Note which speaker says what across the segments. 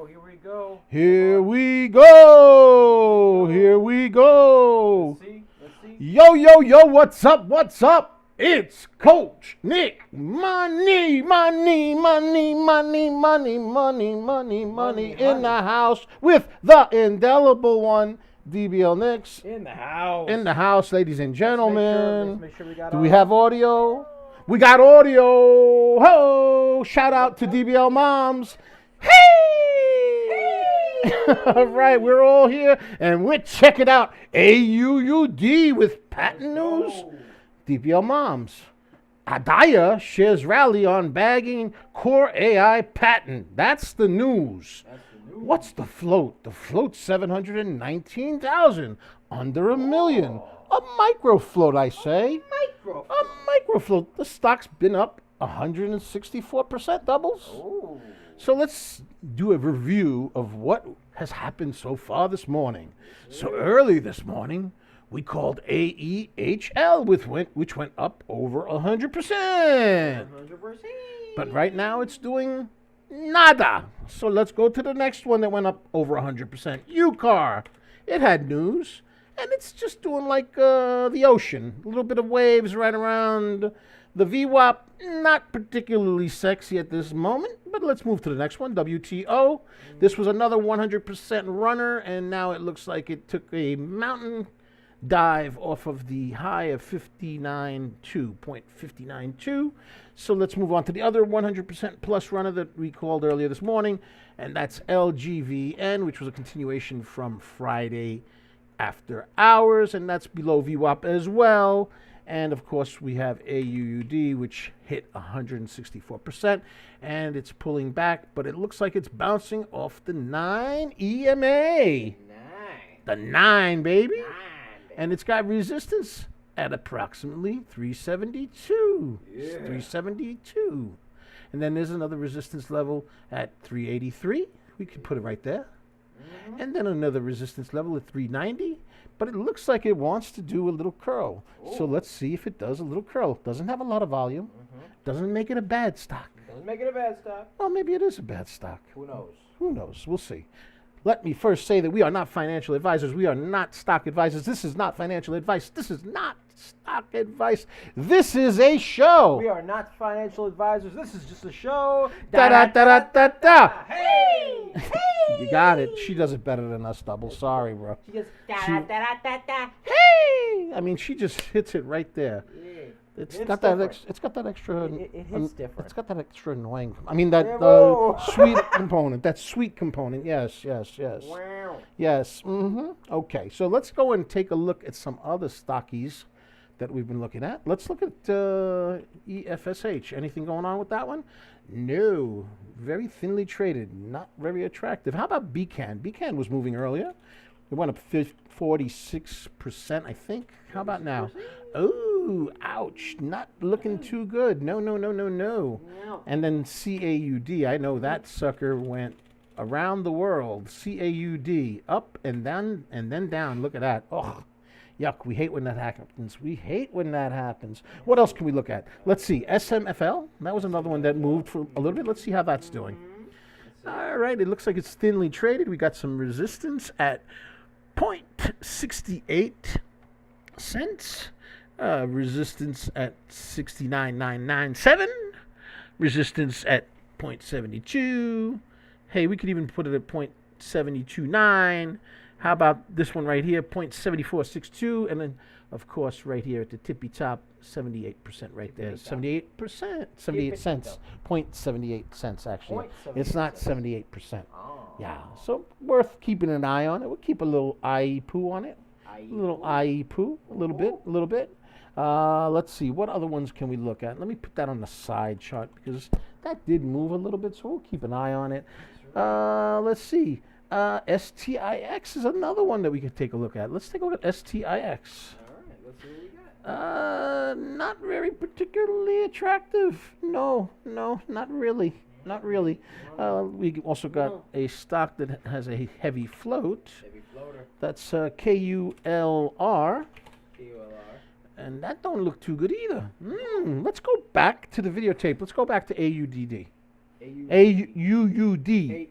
Speaker 1: Here we go.
Speaker 2: Here we go. Here we go.
Speaker 1: Let's see.
Speaker 2: Yo, what's up? What's up? It's Coach Nick. Money in the house with the indelible one, DBL Nicks.
Speaker 1: In the house.
Speaker 2: In the house, ladies and gentlemen.
Speaker 1: Let's make sure we got
Speaker 2: Do we have audio? We got audio. Ho! Shout out to DBL moms. Hey! All right, we're all here, and we're checking out AUUD with patent news. DBL moms. Adaya shares rally on bagging Core AI patent. That's the news. What's the float? The float's 719,000, under $1 million. A micro float, I say. A micro float. The stock's been up 164% doubles.
Speaker 1: Oh.
Speaker 2: So let's do a review of what has happened so far this morning. So early this morning, we called AEHL, which went up over 100%.
Speaker 1: 100%.
Speaker 2: But right now it's doing nada. So let's go to the next one that went up over 100%. UCAR. It had news, and it's just doing like the ocean. A little bit of waves right around the VWAP. Not particularly sexy at this moment, but let's move to the next one, WTO. This was another 100% runner, and now it looks like it took a mountain dive off of the high of 59.2. So let's move on to the other 100% plus runner that we called earlier this morning, and that's LGVN, which was a continuation from Friday after hours, and that's below VWAP as well. And of course, we have AUUD, which hit 164%, and it's pulling back, but it looks like it's bouncing off the 9 EMA. The 9, baby. And it's got resistance at approximately 372.
Speaker 1: Yeah.
Speaker 2: 372. And then there's another resistance level at 383. We could put it right there. And then another resistance level at 390. But it looks like it wants to do a little curl.
Speaker 1: Ooh.
Speaker 2: So let's see if it does a little curl. Doesn't have a lot of volume. Doesn't make it a bad stock.
Speaker 1: Doesn't make it a bad stock.
Speaker 2: Well, maybe it is a bad stock.
Speaker 1: Who knows?
Speaker 2: Who knows? We'll see. Let me first say that we are not financial advisors. We are not stock advisors. This is not financial advice. This is not stock advice. This is a show.
Speaker 1: We are not financial advisors. This is just a show.
Speaker 2: Da-da-da-da-da-da.
Speaker 1: Hey! Hey!
Speaker 2: You got it. She does it better than us, Double. Sorry, bro.
Speaker 1: She goes da-da-da-da-da.
Speaker 2: Hey! I mean, she just hits it right there.
Speaker 1: Yeah.
Speaker 2: It's
Speaker 1: It's
Speaker 2: got that.
Speaker 1: different.
Speaker 2: It's got that extra.
Speaker 1: It hits different.
Speaker 2: It's got that extra annoying. I mean, that
Speaker 1: Yeah, whoa.
Speaker 2: sweet component. That sweet component. Yes.
Speaker 1: Wow.
Speaker 2: Yes. Okay. So let's go and take a look at some other stockies that we've been looking at. Let's look at EFSH. Anything going on with that one? No. Very thinly traded. Not very attractive. How about BCAN? BCAN was moving earlier. It went up 46%, I think. How about now? Oh, ouch. Not looking too good. No.
Speaker 1: No.
Speaker 2: And then CAUD. I know that sucker went around the world. CAUD. Up and down and then down. Look at that. Oh, yuck. We hate when that happens. What else can we look at? Let's see. SMFL. That was another one that moved for a little bit. Let's see how that's doing. All right. It looks like it's thinly traded. We got some resistance at 0.68 cents. Resistance at 69.997. Resistance at 0.72. Hey, we could even put it at 0.729. How about this one right here, 0.7462, and then of course right here at the tippy top, 78% right there. 78%, 78 cents, 0.78 cents actually. It's not 78%.
Speaker 1: Oh.
Speaker 2: Yeah, so worth keeping an eye on it. We'll keep a little IE poo on it. A little IE poo, a little bit. Let's see, what other ones can we look at? Let me put that on the side chart because that did move a little bit, so we'll keep an eye on it. Let's see. STIX is another one that we could take a look at. Let's take a look at STIX.
Speaker 1: All right, let's see what we got.
Speaker 2: Not very particularly attractive. No, not really. We also got a stock that has a heavy float.
Speaker 1: Heavy floater.
Speaker 2: That's KULR.
Speaker 1: KULR.
Speaker 2: And that don't look too good either. Let's go back to the videotape. Let's go back to AUDD. AUUD.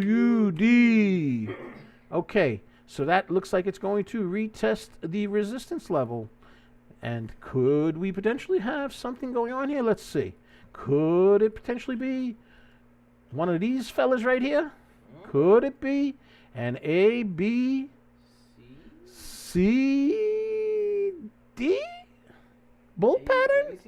Speaker 2: AUUD. Okay, so that looks like it's going to retest the resistance level. And could we potentially have something going on here? Let's see. Could it potentially be one of these fellas right here? Could it be an A, B, C, D bull pattern?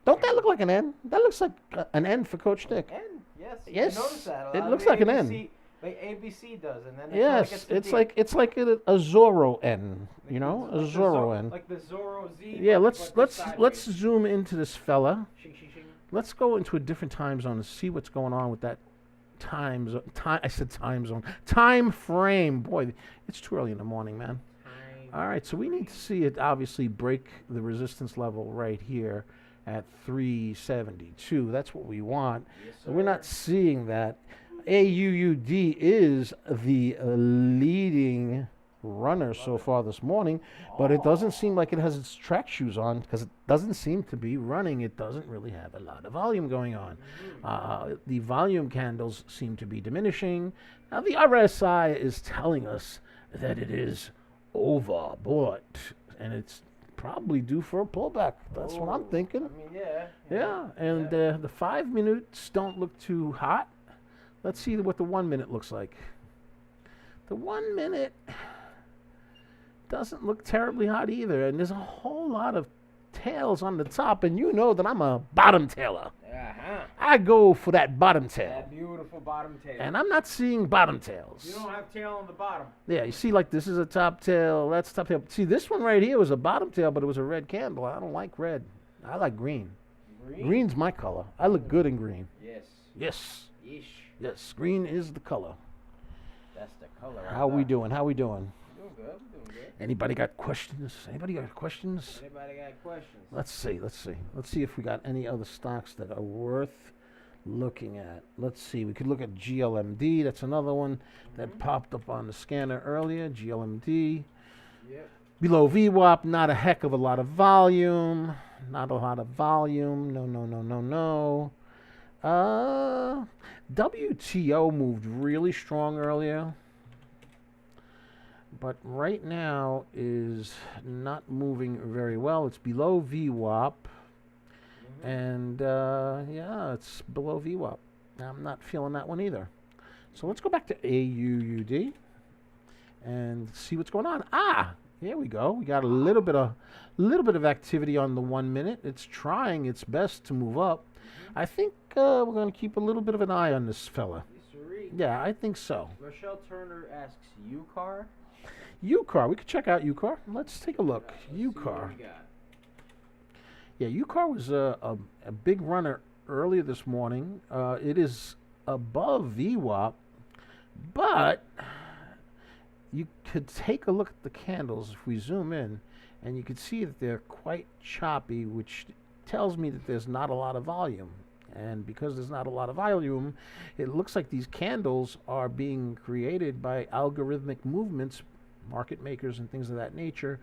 Speaker 2: Don't that look like an N? That looks like an N for Coach Nick.
Speaker 1: N, yes.
Speaker 2: Yes,
Speaker 1: You notice that.
Speaker 2: it looks like an N.
Speaker 1: Like ABC does, and then
Speaker 2: Yes, it's like a Zorro N, you know, a Zorro N.
Speaker 1: Like the Zorro Z.
Speaker 2: Yeah,
Speaker 1: like
Speaker 2: let's zoom into this fella.
Speaker 1: Shing, shing, shing.
Speaker 2: Let's go into a different time zone and see what's going on with that time frame. Boy, it's too early in the morning, man. All right, so we need to see it obviously break the resistance level right here at 372. That's what we want.
Speaker 1: Yes,
Speaker 2: So we're not seeing that. AUUD is the leading runner so far this morning, but it doesn't seem like it has its track shoes on because it doesn't seem to be running. It doesn't really have a lot of volume going on. The volume candles seem to be diminishing. Now the RSI is telling us that it is overbought, and it's probably due for a pullback. That's what I'm thinking.
Speaker 1: I mean,
Speaker 2: Yeah, and the 5 minutes don't look too hot. Let's see what the 1 minute looks like. The 1 minute doesn't look terribly hot either, and there's a whole lot of tails on the top, and you know that I'm a bottom tailer. I go for that bottom tail.
Speaker 1: That beautiful bottom tail.
Speaker 2: And I'm not seeing bottom tails.
Speaker 1: You don't have tail on the bottom.
Speaker 2: Yeah, you see, like, this is a top tail, that's top tail. See, this one right here was a bottom tail, but it was a red candle. I don't like red. I like green. Green's my color. I look good in green.
Speaker 1: Yes.
Speaker 2: Yes.
Speaker 1: Yeesh.
Speaker 2: Yes, green is the color.
Speaker 1: That's the color.
Speaker 2: How we doing? How we doing?
Speaker 1: Doing good. Doing good.
Speaker 2: Anybody got questions? Anybody got questions?
Speaker 1: Anybody got questions?
Speaker 2: Let's see. Let's see if we got any other stocks that are worth looking at. Let's see. We could look at GLMD. That's another one that popped up on the scanner earlier. GLMD.
Speaker 1: Yep.
Speaker 2: Below VWAP, not a heck of a lot of volume. Not a lot of volume. No. WTO moved really strong earlier, but right now is not moving very well. It's below VWAP, and yeah, it's below VWAP. I'm not feeling that one either. So let's go back to AUUD and see what's going on. Here we go. We got a little bit of activity on the 1 minute. It's trying its best to move up. I think we're going to keep a little bit of an eye on this fella. Yeah, I think so.
Speaker 1: Rochelle Turner asks UCAR.
Speaker 2: UCAR. We could check out UCAR. Let's take a look. UCAR. Yeah, UCAR was a big runner earlier this morning. It is above VWAP, but you could take a look at the candles if we zoom in, and you could see that they're quite choppy, which tells me that there's not a lot of volume. And because there's not a lot of volume, it looks like these candles are being created by algorithmic movements, market makers and things of that nature.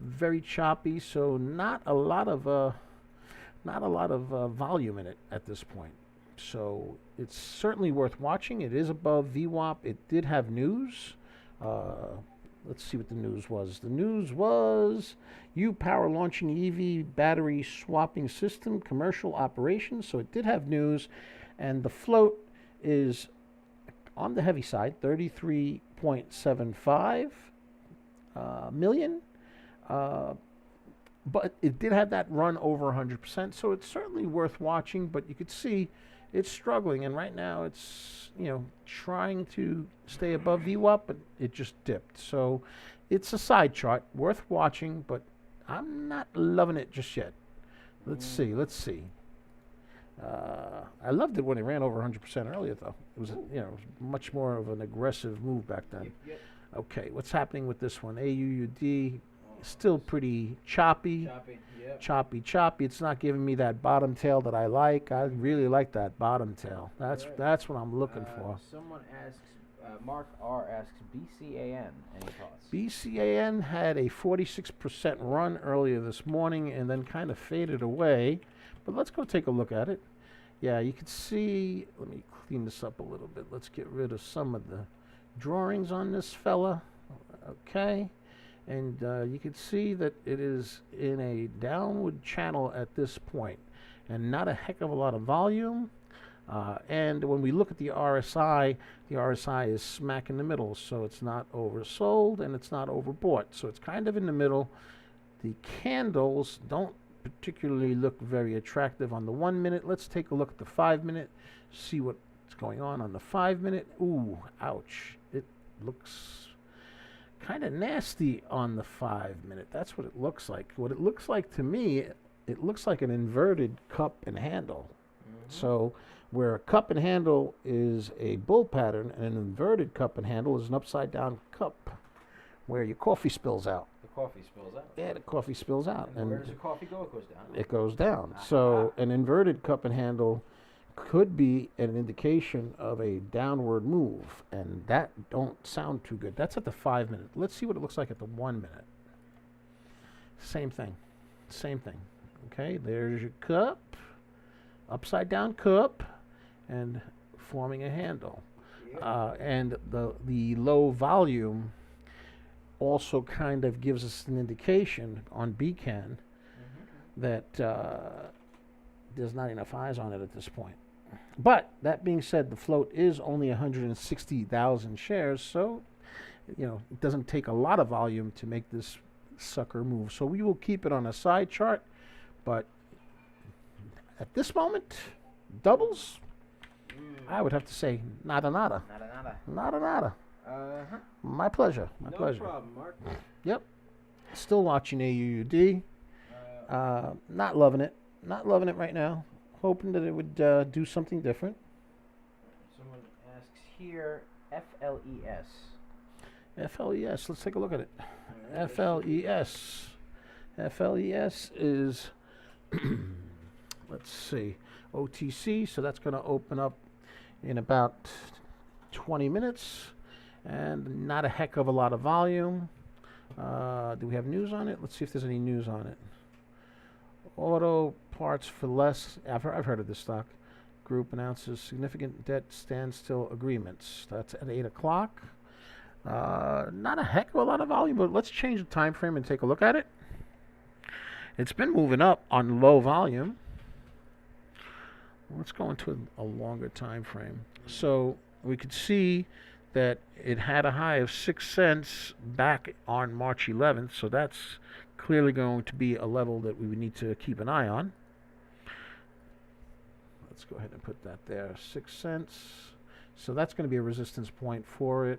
Speaker 2: Very choppy, so not a lot of volume in it at this point. So it's certainly worth watching. It is above VWAP. It did have news. Let's see what the news was. The news was U-Power launching EV battery swapping system, commercial operations. So it did have news, and the float is on the heavy side, 33.75 million. But it did have that run over 100%, so it's certainly worth watching. But you could see it's struggling, and right now it's, you know, trying to stay above VWAP, but it just dipped. So it's a side chart worth watching, but I'm not loving it just yet. Let's see. I loved it when it ran over 100% earlier, though. It was, you know, much more of an aggressive move back then.
Speaker 1: Yep.
Speaker 2: Okay, what's happening with this one? AUUD, still pretty choppy.
Speaker 1: Choppy.
Speaker 2: Choppy. It's not giving me that bottom tail that I like. I really like that bottom tail. That's what I'm looking for.
Speaker 1: Someone asks, Mark R asks, BCAN, any thoughts?
Speaker 2: BCAN had a 46% run earlier this morning and then kind of faded away. But let's go take a look at it. Yeah, you can see, let me clean this up a little bit. Let's get rid of some of the drawings on this fella. Okay. And you can see that it is in a downward channel at this point, and not a heck of a lot of volume. And when we look at the RSI is smack in the middle, so it's not oversold and it's not overbought. So it's kind of in the middle. The candles don't particularly look very attractive on the 1 minute. Let's take a look at the 5 minute, see what's going on the 5 minute. Ooh, ouch. It looks kind of nasty on the 5 minute. That's what it looks like. What it looks like to me, it looks like an inverted cup and handle. So where a cup and handle is a bull pattern, and an inverted cup and handle is an upside down cup where your coffee spills out.
Speaker 1: The coffee spills out.
Speaker 2: Yeah, the coffee spills out.
Speaker 1: And where does the coffee go? It goes down.
Speaker 2: It goes down. So an inverted cup and handle could be an indication of a downward move, and that don't sound too good. That's at the 5 minute. Let's see what it looks like at the 1 minute. Same thing. Same thing. Okay, there's your cup, upside down cup, and forming a handle. And the low volume also kind of gives us an indication on BCAN that there's not enough eyes on it at this point. But that being said, the float is only 160,000 shares, so it doesn't take a lot of volume to make this sucker move. So we will keep it on a side chart, but at this moment, doubles, I would have to say nada nada.
Speaker 1: Nada nada.
Speaker 2: Nada nada.
Speaker 1: Uh-huh.
Speaker 2: My pleasure. My
Speaker 1: No
Speaker 2: pleasure.
Speaker 1: problem, Mark.
Speaker 2: Yep. Still watching AUUD. Not loving it. Not loving it right now. Hoping that it would do something different.
Speaker 1: Someone asks here, FLES.
Speaker 2: FLES. Let's take a look at it. FLES. FLES is, let's see, OTC. So that's going to open up in about 20 minutes. And not a heck of a lot of volume. Do we have news on it? Let's see if there's any news on it. Auto parts for less. I've heard of this stock. Group announces significant debt standstill agreements. That's at 8 o'clock. Not a heck of a lot of volume, but let's change the time frame and take a look at it. It's been moving up on low volume. Let's go into a longer time frame. So we could see that it had a high of 6 cents back on March 11th, so that's clearly going to be a level that we would need to keep an eye on. Let's go ahead and put that there, 6 cents. So that's going to be a resistance point for it.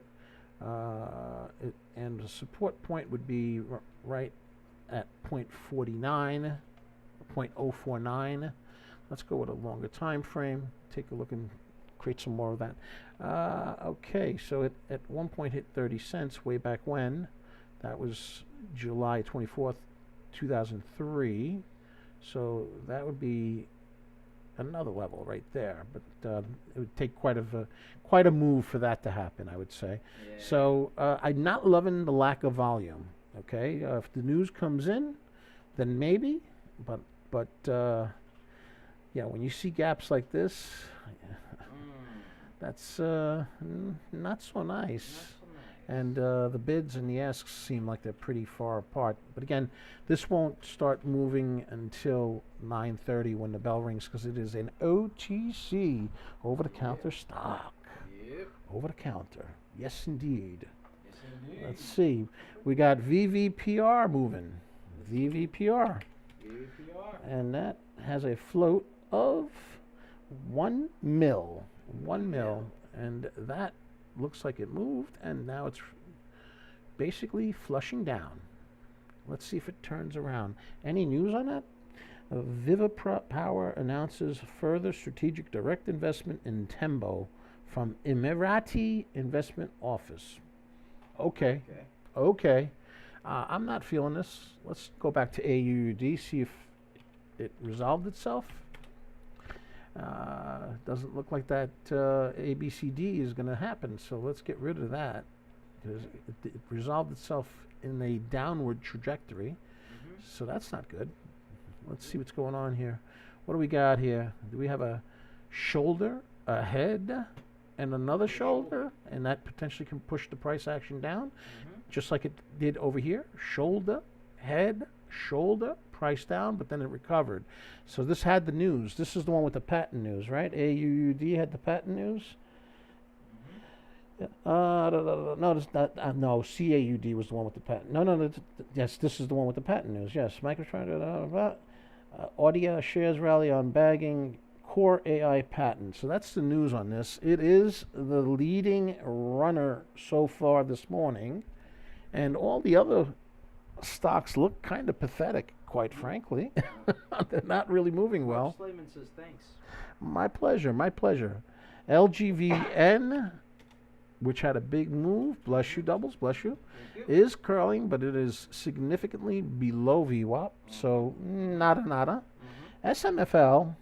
Speaker 2: And the support point would be right at 0.49, 0.049. Let's go with a longer time frame. Take a look and create some more of that. Okay, so it at one point hit 30 cents way back when. That was July 24th, 2003. So that would be another level right there. But it would take quite a move for that to happen, I would say. Yeah. So I'm not loving the lack of volume. Okay, if the news comes in, then maybe. But yeah, when you see gaps like this, that's not so nice. And the bids and the asks seem like they're pretty far apart. But again, this won't start moving until 9:30 when the bell rings, because it is an OTC, over-the-counter stock.
Speaker 1: Yep.
Speaker 2: Over-the-counter. Yes, indeed.
Speaker 1: Yes, indeed.
Speaker 2: Let's see. We got VVPR moving. VVPR.
Speaker 1: VVPR.
Speaker 2: And that has a float of 1 mil. 1 mil. And that looks like it moved, and now it's basically flushing down. Let's see if it turns around. Any news on that? Viva Power announces further strategic direct investment in Tembo from Emirati Investment Office. Okay. I'm not feeling this. Let's go back to AUD, see if it resolved itself. Doesn't look like that ABCD is going to happen, so let's get rid of that, because it resolved itself in a downward trajectory. So that's not good. Let's see what's going on here. What do we got here? Do we have a shoulder, a head, and another shoulder? And that potentially can push the price action down, just like it did over here. Shoulder, head, shoulder, price down, but then it recovered. So this had the news. This is the one with the patent news, right? AUUD had the patent news. No, it's not. No, CAUD was the one with the patent. No. Yes, this is the one with the patent news. Yes, Microsoft. Audio shares rally on bagging Core AI patent. So that's the news on this. It is the leading runner so far this morning, and all the other stocks look kind of pathetic, quite frankly. They're not really moving well.
Speaker 1: Slayman says thanks.
Speaker 2: My pleasure, my pleasure. LGVN, which had a big move, bless you, doubles, bless you, is curling, but it is significantly below VWAP, so nada. SMFL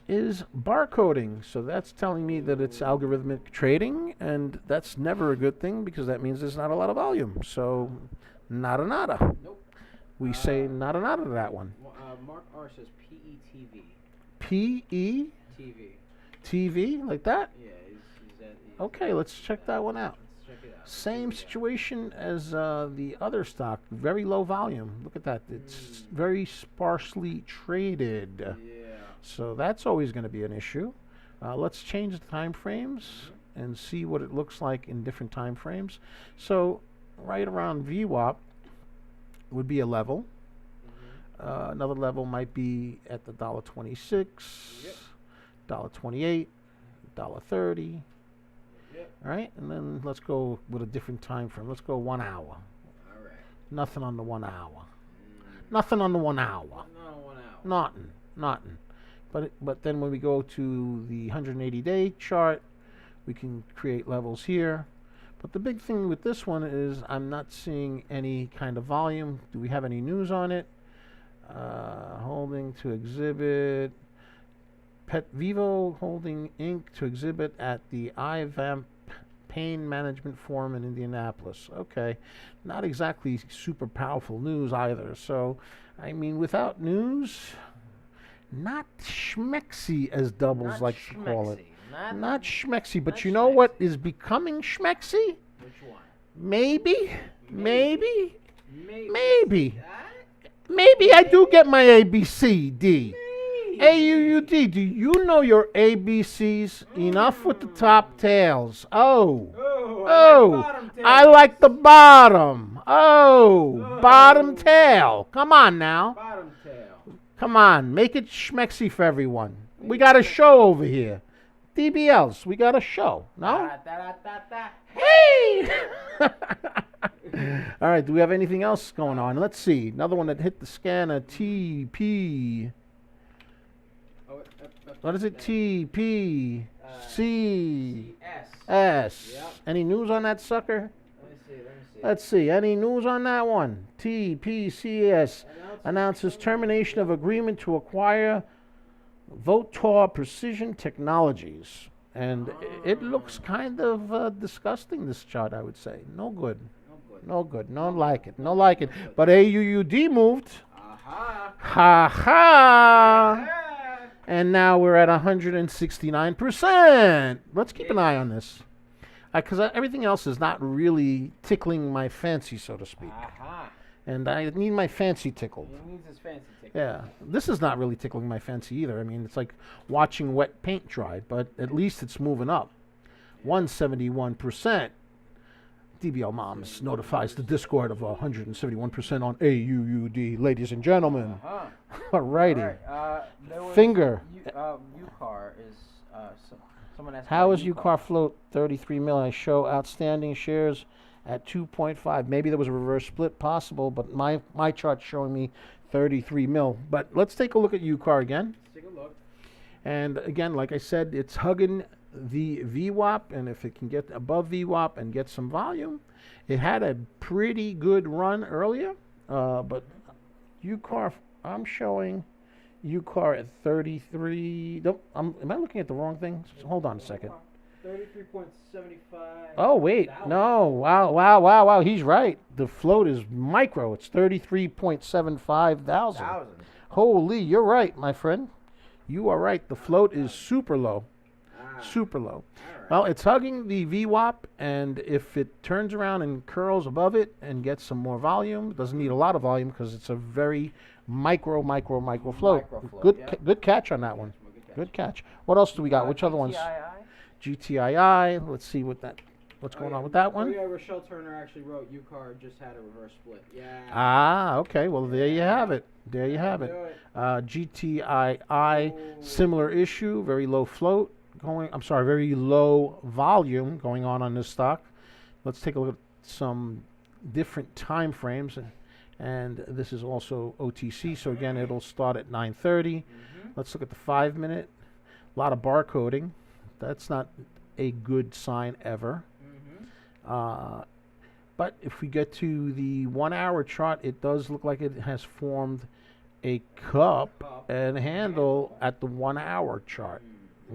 Speaker 2: is barcoding, so that's telling me that it's algorithmic trading, and that's never a good thing because that means there's not a lot of volume. So nada.
Speaker 1: Nope.
Speaker 2: We say nada to that one.
Speaker 1: Mark R says PETV.
Speaker 2: PE
Speaker 1: TV.
Speaker 2: TV, like that?
Speaker 1: Yeah, he's
Speaker 2: Okay, let's check that one out.
Speaker 1: Let's check it out.
Speaker 2: Same situation as the other stock, very low volume. Look at that. It's very sparsely traded.
Speaker 1: Yeah.
Speaker 2: So that's always going to be an issue. Let's change the time frames and see what it looks like in different time frames. So right around VWAP would be a level. Another level might be at the $1.26, $1.28, $1.30. All right, and then let's go with a different time frame. Let's go 1 hour.
Speaker 1: All right.
Speaker 2: Nothing on the 1 hour. Nothing on the 1 hour. Nothing. But then when we go to the 180-day chart, we can create levels here. But the big thing with this one is I'm not seeing any kind of volume. Do we have any news on it? Holding to exhibit. Pet Vivo Holding Inc. to exhibit at the IVAMP Pain Management Forum in Indianapolis. Okay, not exactly super powerful news either. So, I mean, without news, not schmexy as doubles like to call it. Not schmexy, but you know what is becoming schmexy?
Speaker 1: Which one?
Speaker 2: Maybe.
Speaker 1: Maybe.
Speaker 2: Maybe I do get my A, B, C, D. AUUD, do you know your ABCs? Enough with the top tails. I like the bottom. Bottom tail. Come on now.
Speaker 1: Bottom tail.
Speaker 2: Come on, make it schmexy for everyone. We got a show over here. DBLs, we got a show. No? Hey! All right, do we have anything else going on? Let's see. Another one that hit the scanner, TP. What is it? TP. C. S.
Speaker 1: Yep.
Speaker 2: Any news on that sucker?
Speaker 1: Let me see.
Speaker 2: Let's see. Any news on that one? TPCS announces termination of agreement to acquire Votor Precision Technologies. And it looks kind of disgusting, this chart, I would say. No good. Don't like it. But AUUD moved. Ha. And now we're at 169%. Let's keep an eye on this. Because everything else is not really tickling my fancy, so to speak. And I need my fancy tickled.
Speaker 1: He needs his fancy tickle.
Speaker 2: Yeah. This is not really tickling my fancy either. I mean, it's like watching wet paint dry, but at least it's moving up. 171%. DBL Moms notifies the Discord of 171% on AUUD, ladies and gentlemen. Alrighty. Finger.
Speaker 1: UCAR is someone asked.
Speaker 2: How is UCAR float 33 mil? I show outstanding shares at 2.5. Maybe there was a reverse split possible, but my chart's showing me 33 mil. But let's take a look at UCAR again.
Speaker 1: Let's take a look.
Speaker 2: And again, like I said, it's hugging the VWAP, and if it can get above VWAP and get some volume, it had a pretty good run earlier. But UCAR, I'm showing UCAR at 33. Nope, am I looking at the wrong thing? Hold on a second.
Speaker 1: 33.75.
Speaker 2: Oh, wait. No. Wow. He's right. The float is micro. It's 33.75 thousand. Holy, you're right, my friend. You are right. The float is super low. Super low.
Speaker 1: All right.
Speaker 2: Well, it's hugging the VWAP, and if it turns around and curls above it and gets some more volume, it doesn't need a lot of volume because it's a very micro float.
Speaker 1: Micro float,
Speaker 2: Good,
Speaker 1: yeah.
Speaker 2: Good catch on that one. Good catch. What else do we got? Which other ones? GTII. Let's see what's going on with that one.
Speaker 1: Oh yeah, Rochelle Turner actually wrote UCAR just had a reverse split. Yeah.
Speaker 2: Ah, okay. Well, there you have it. There you have it.
Speaker 1: Do it.
Speaker 2: GTII, similar issue, very low float going. I'm sorry, very low volume going on this stock. Let's take a look at some different time frames, and this is also OTC. So again, it'll start at 9:30. Let's look at the 5-minute. A lot of barcoding. That's not a good sign ever. But if we get to the 1-hour chart, it does look like it has formed a cup and handle at the 1-hour chart.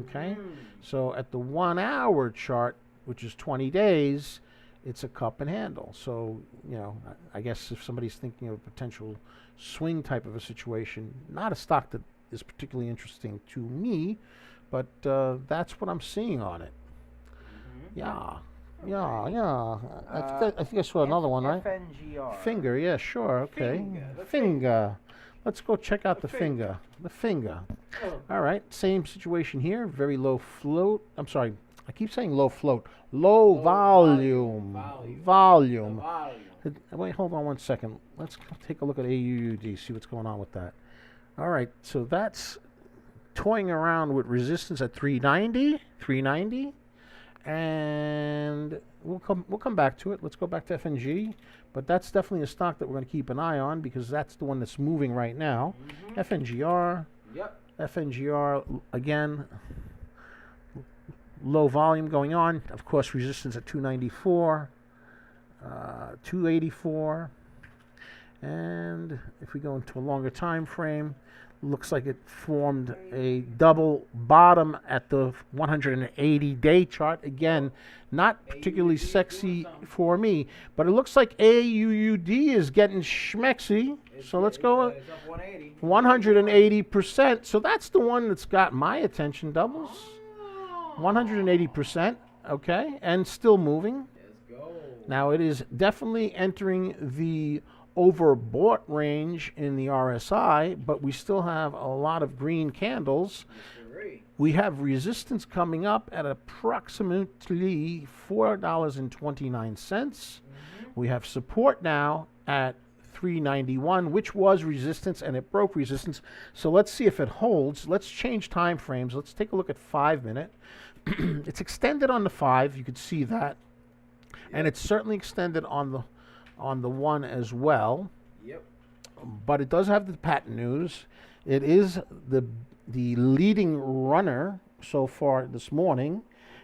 Speaker 2: Okay? So at the 1-hour chart, which is 20 days, it's a cup and handle. So, you know, I guess if somebody's thinking of a potential swing type of a situation, not a stock that is particularly interesting to me, but that's what I'm seeing on it. Yeah. I think I saw another one, right?
Speaker 1: FNGR.
Speaker 2: Finger, yeah, sure, okay. Finger. Let's go check out the finger. The finger. All right, same situation here. Very low float. I'm sorry, I keep saying low float. Low volume. Volume. Wait, hold on one second. Let's take a look at AUUD, see what's going on with that. All right, so that's toying around with resistance at 390, and we'll come back to it. Let's go back to FNG, but that's definitely a stock that we're going to keep an eye on because that's the one that's moving right now. FNGR.
Speaker 1: Yep.
Speaker 2: FNGR again. Low volume going on. Of course, resistance at 294, 284, and if we go into a longer time frame, looks like it formed a double bottom at the 180-day chart. Again, not particularly sexy for me, but it looks like AUUD is getting schmexy. So let's go 180%. So that's the one that's got my attention, doubles. 180%, okay, and still moving. Now it is definitely entering the overbought range in the RSI, but we still have a lot of green candles. We have resistance coming up at approximately $4.29. We have support now at 391, which was resistance, and it broke resistance. So let's see if it holds. Let's change time frames. Let's take a look at 5-minute. It's extended on the 5. You could see that, and it's certainly extended on the 1 as well.
Speaker 1: Yep.
Speaker 2: But it does have the patent news. It is the leading runner so far this morning,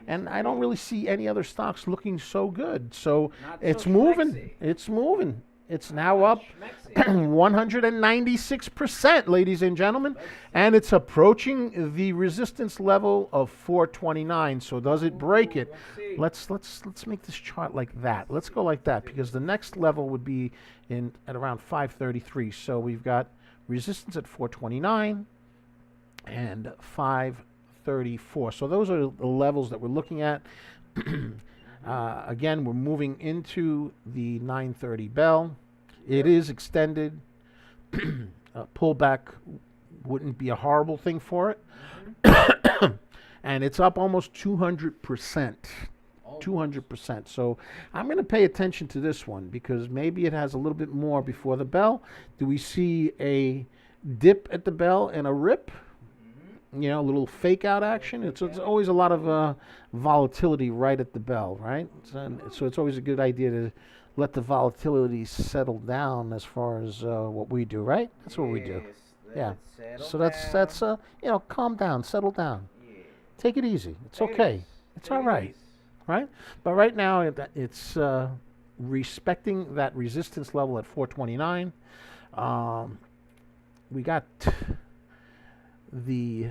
Speaker 2: and I don't really see any other stocks looking so good. So it's moving. It's moving. It's now up 196%, ladies and gentlemen, and it's approaching the resistance level of 429. So does it break it? Let's make this chart like that. Let's go like that because the next level would be at around 533. So we've got resistance at 429 and 534. So those are the levels that we're looking at. Again, we're moving into the 9:30 bell. It is extended. Pullback wouldn't be a horrible thing for it. And it's up almost 200%. 200%. So I'm going to pay attention to this one because maybe it has a little bit more before the bell. Do we see a dip at the bell and a rip? You know, a little fake out action. It's always a lot of volatility right at the bell, right? So it's always a good idea to let the volatility settle down as far as what we do, right? That's what we do. Yeah. So that's calm down, settle down. Take it easy. It's okay. It's all right, right? But right now it's respecting that resistance level at 429. We got the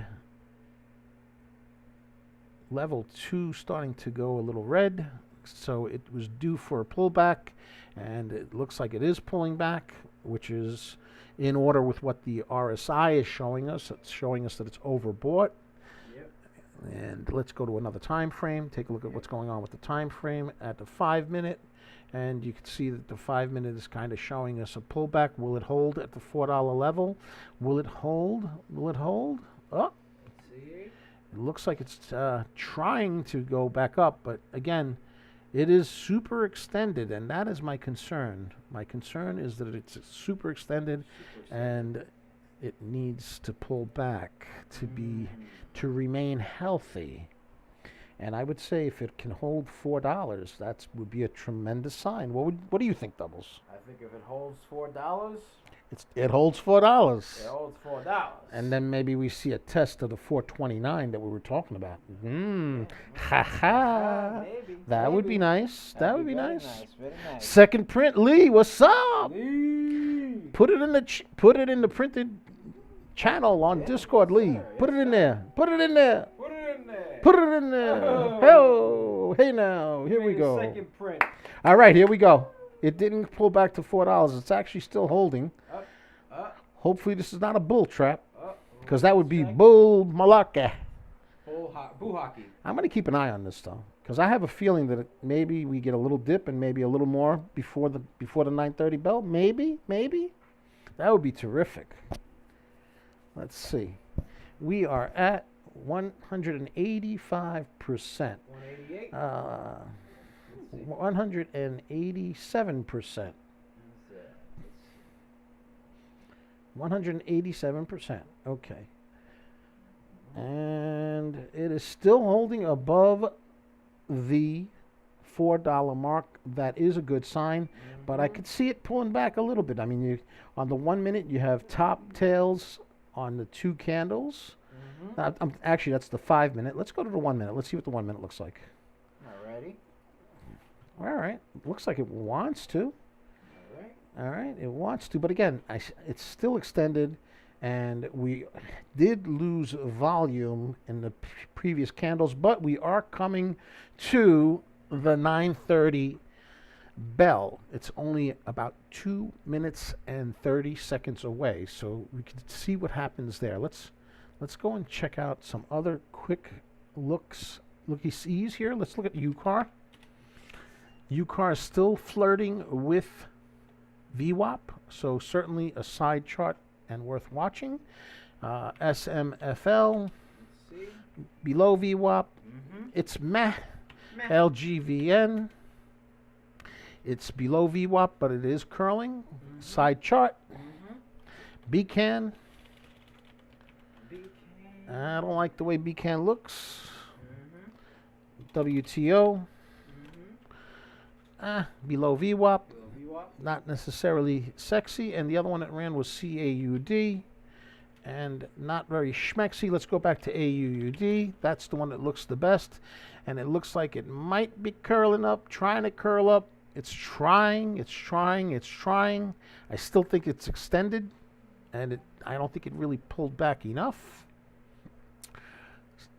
Speaker 2: level 2 starting to go a little red, so it was due for a pullback, and it looks like it is pulling back. which is in order with what the RSI is showing us. It's showing us that it's overbought.
Speaker 1: Yep.
Speaker 2: And let's go to another time frame. Take a look at what's going on with the time frame at the 5 minute. And you can see that the 5 minute is kind of showing us a pullback. Will it hold at the $4 level? Will it hold? Will it hold? Oh,
Speaker 1: See?
Speaker 2: it looks like it's trying to go back up. But again, it is super extended, and that is my concern. My concern is that it's super extended, and it needs to pull back to remain healthy. And I would say if it can hold $4, that would be a tremendous sign. What do you think, Doubles?
Speaker 1: I think if it holds $4,
Speaker 2: It holds $4.
Speaker 1: it holds $4.
Speaker 2: And then maybe we see a test of the 429 that we were talking about. Ha
Speaker 1: Ah,
Speaker 2: ha.
Speaker 1: maybe.
Speaker 2: That would be nice. That would be
Speaker 1: very
Speaker 2: nice.
Speaker 1: Very nice.
Speaker 2: Second print, Lee. What's up?
Speaker 1: Lee.
Speaker 2: Put it in the printed channel on
Speaker 1: Yeah,
Speaker 2: Discord,
Speaker 1: yes,
Speaker 2: Lee.
Speaker 1: sir.
Speaker 2: Put
Speaker 1: Yes,
Speaker 2: it in
Speaker 1: sir.
Speaker 2: there. Put it in there.
Speaker 1: Put it in there.
Speaker 2: Put it in there.
Speaker 1: Oh.
Speaker 2: Hey now. Here we
Speaker 1: Made a
Speaker 2: go.
Speaker 1: Second print.
Speaker 2: All right, here we go. It didn't pull back to $4. It's actually still holding.
Speaker 1: Up, up,
Speaker 2: Hopefully this is not a bull trap,
Speaker 1: up.
Speaker 2: because that would be
Speaker 1: Second.
Speaker 2: bull malaka.
Speaker 1: Boo hockey.
Speaker 2: I'm going to keep an eye on this though, because I have a feeling that maybe we get a little dip and maybe a little more before the 9:30 bell. Maybe. That would be terrific. Let's see. We are at 185%.
Speaker 1: 188.
Speaker 2: 187%. 187%. Okay. And it is still holding above the $4 mark. That is a good sign, but I could see it pulling back a little bit. I mean, on the 1 minute, you have top tails on the two candles. Actually, that's the 5 minute. Let's go to the 1 minute. Let's see what the 1 minute looks like.
Speaker 1: Alrighty.
Speaker 2: All right. Looks like it wants to.
Speaker 1: Alright.
Speaker 2: All right. It wants to. But again, it's still extended, and we did lose volume in the previous candles, but we are coming to the 9:30 bell. It's only about 2 minutes and 30 seconds away, so we can see what happens there. Let's go and check out some other quick looky-sees here. Let's look at UCAR. UCAR is still flirting with VWAP, so certainly a side chart and worth watching. SMFL
Speaker 1: Let's see.
Speaker 2: below VWAP.
Speaker 1: Mm-hmm.
Speaker 2: It's meh.
Speaker 1: Meh.
Speaker 2: LGVN. It's below VWAP, but it is curling. Side chart. BCAN. I don't like the way BCAN looks. WTO. Below VWAP. Not necessarily sexy. And the other one that ran was CAUD. And not very schmexy. Let's go back to AUUD. That's the one that looks the best. And it looks like it might be curling up, trying to curl up. It's trying. I still think it's extended. And I don't think it really pulled back enough.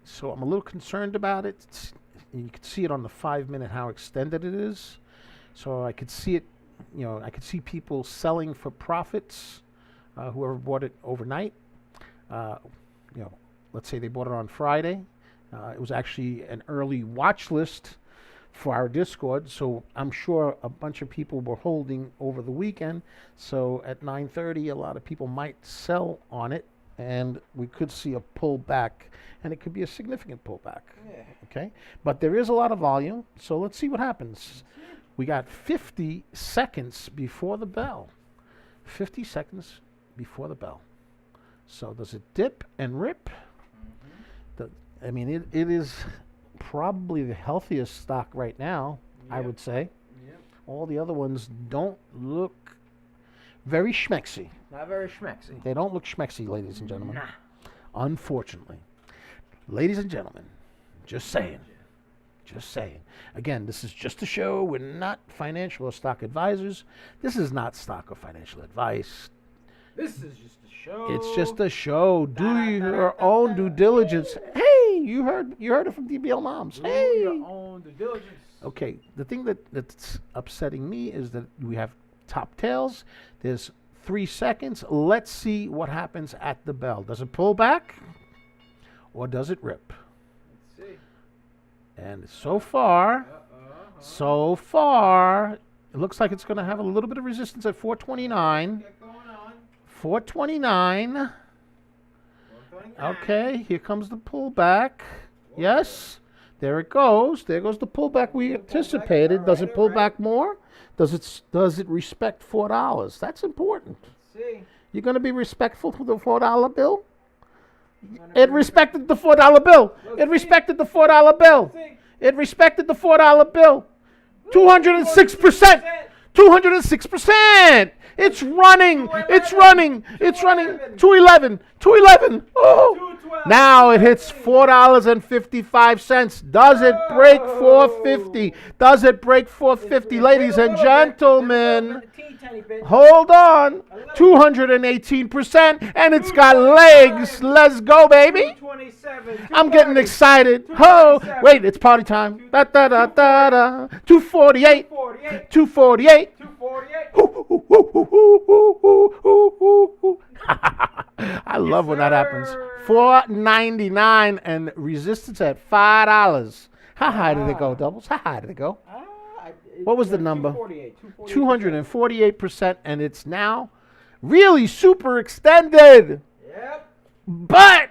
Speaker 2: So I'm a little concerned about it. You can see it on the 5 minute how extended it is. So I could see it, I could see people selling for profits, whoever bought it overnight. Let's say they bought it on Friday. It was actually an early watch list for our Discord, so I'm sure a bunch of people were holding over the weekend. So at 9:30, a lot of people might sell on it, and we could see a pullback, and it could be a significant pullback.
Speaker 1: Yeah.
Speaker 2: Okay, but there is a lot of volume, so let's see what happens. We got 50 seconds before the bell. 50 seconds before the bell. So does it dip and rip? It is probably the healthiest stock right now, I would say.
Speaker 1: Yep.
Speaker 2: All the other ones don't look very schmexy.
Speaker 1: Not very schmexy.
Speaker 2: They don't look schmexy, ladies and gentlemen.
Speaker 1: Nah.
Speaker 2: Unfortunately. Ladies and gentlemen, just saying. Just saying. Again, this is just a show. We're not financial or stock advisors. This is not stock or financial advice.
Speaker 1: This is just a show.
Speaker 2: It's just a show. Do your own due diligence. Hey, you heard it from DBL Moms.
Speaker 1: Do
Speaker 2: Hey.
Speaker 1: your own due diligence.
Speaker 2: Okay, the thing that's upsetting me is that we have top tails. There's 3 seconds. Let's see what happens at the bell. Does it pull back or does it rip?
Speaker 1: Let's see.
Speaker 2: And so far, it looks like it's going to have a little bit of resistance at 429.
Speaker 1: Get going on.
Speaker 2: 429. Okay, here comes the pullback. Yes, there it goes. There goes the pullback we anticipated. Does it pull back more? Does it respect $4? That's important.
Speaker 1: Let's see.
Speaker 2: You're going to be respectful to the $4 bill? It respected the $4 bill. It respected the $4 bill. It respected the $4 bill. 206%. 206%. It's running. It's running. It's running. 211. 211. Oh. Now it hits $4.55. Does it break 450? Does it break 450? Ladies and gentlemen, hold on. 218%, and it's got legs. Let's go, baby. I'm getting excited. Oh, wait, it's party time. Da da da da da. 248. 248. I love when that happens. $4.99 and resistance at $5. How high did it go, Doubles? How high did it go? What was the number? 248%, and it's now really super extended.
Speaker 1: Yep.
Speaker 2: But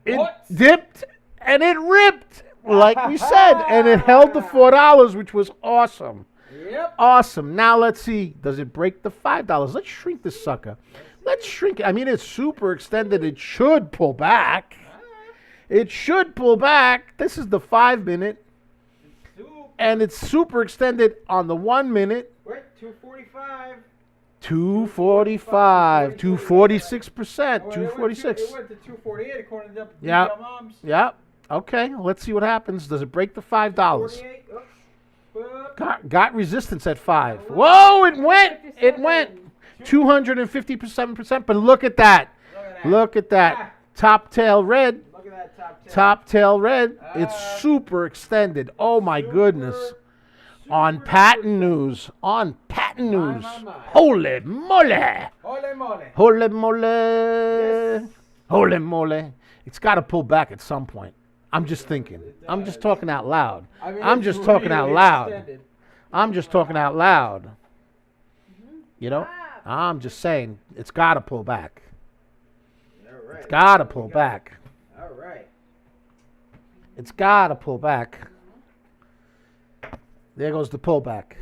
Speaker 2: it dipped and it ripped, like we said, and it held the $4, which was awesome.
Speaker 1: Yep.
Speaker 2: Awesome. Now let's see. Does it break the $5? Let's shrink this sucker. Let's shrink it. I mean, it's super extended. It should pull back. It should pull back. This is the 5 minute. And it's super extended on the 1 minute.
Speaker 1: Wait, 245.
Speaker 2: 245. 246%. 246.
Speaker 1: It went to 248 according to the moms.
Speaker 2: Yeah. Okay. Let's see what happens. Does it break the $5?
Speaker 1: 48.
Speaker 2: Got resistance at 5. Whoa, it went. It went. 257%. But look at that. Look at that. Top tail red.
Speaker 1: Look at that top tail.
Speaker 2: Top tail red. It's super extended. Oh my goodness. On patent news. On patent news. Holy moly.
Speaker 1: Holy moly.
Speaker 2: Holy moly. Holy moly. It's got to pull back at some point. I'm just thinking. I'm just talking out loud. I'm just talking out loud. I'm just talking out loud. You know? I'm just saying, it's got to pull back. It's got to pull back.
Speaker 1: All right.
Speaker 2: It's got to pull back. There goes the pullback.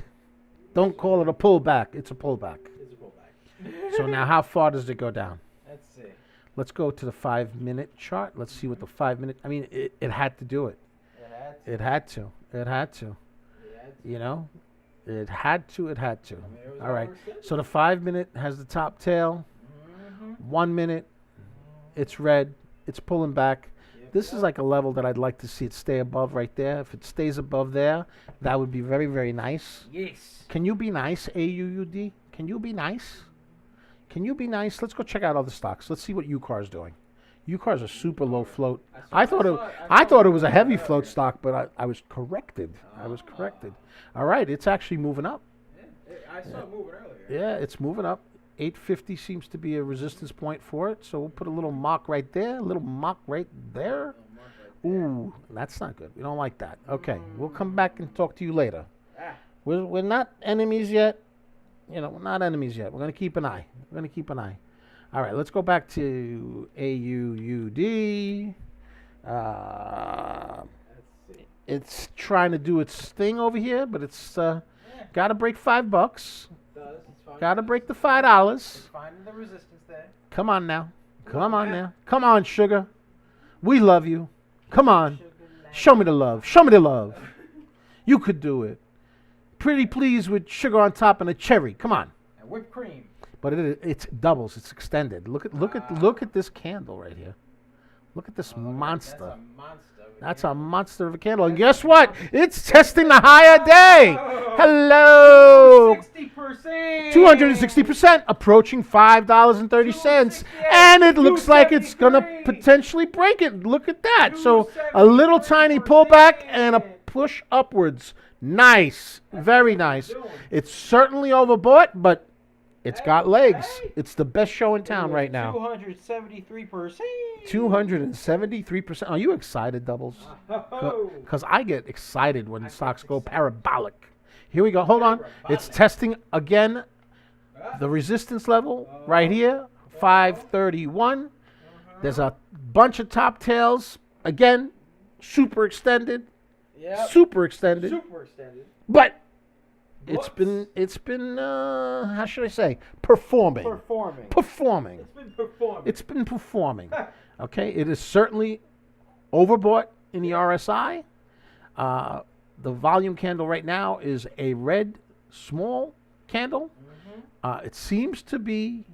Speaker 2: Don't call it a pullback. It's a pullback.
Speaker 1: It's a pullback.
Speaker 2: So now how far does it go down?
Speaker 1: Let's see.
Speaker 2: Let's go to the 5 minute chart. Let's see what the 5 minute. I mean, it had to do it. It had to. It had to. You know? It had to. It had to. All right. So the 5 minute has the top tail. 1 minute, it's red. It's pulling back. This is like a level that I'd like to see it stay above right there. If it stays above there, that would be very, very nice.
Speaker 1: Yes.
Speaker 2: Can you be nice, AUUD? Can you be nice? Can you be nice? Let's go check out other stocks. Let's see what UCAR is doing. UCAR is a super low float. I thought it was a heavy float stock, but I was corrected. I was corrected. All right, it's actually moving up.
Speaker 1: Yeah, I saw it moving earlier.
Speaker 2: Yeah, it's moving up. 850 seems to be a resistance point for it, so we'll put a little mock right there, a little mock right there. Ooh, that's not good. We don't like that. Okay, we'll come back and talk to you later. We're not enemies yet. You know, we're not enemies yet. We're going to keep an eye. We're going to keep an eye. All right, let's go back to AUUD. It's trying to do its thing over here, but it's got to break $5. Got to break the $5.
Speaker 1: It's finding the resistance there.
Speaker 2: Come on now. Come on now. Come on, sugar. We love you. Come on. Show me the love. Show me the love. You could do it. Pretty please with sugar on top and a cherry. Come on.
Speaker 1: And whipped cream.
Speaker 2: But it's doubles. It's extended. Look at this candle right here. Look at this monster. That's a monster of a candle. And guess what? It's testing the higher day. Hello.
Speaker 1: 260%.
Speaker 2: 260%, approaching $5.30. And it looks like it's going to potentially break it. Look at that. So a little tiny pullback and a push upwards. Nice. Very nice. It's certainly overbought, but It's got legs. It's the best show in town right now.
Speaker 1: 273%.
Speaker 2: 273%. Are you excited, Doubles? Because I get excited when the stocks go parabolic. Here we go. Hold on. It's testing again. The resistance level right here, 531. There's a bunch of top tails. Again, super extended.
Speaker 1: Yep.
Speaker 2: Super extended.
Speaker 1: Super extended.
Speaker 2: But it's been how should I say? Performing.
Speaker 1: Performing.
Speaker 2: It's been performing. Okay, it is certainly overbought in the RSI. The volume candle right now is a red small candle. It seems to be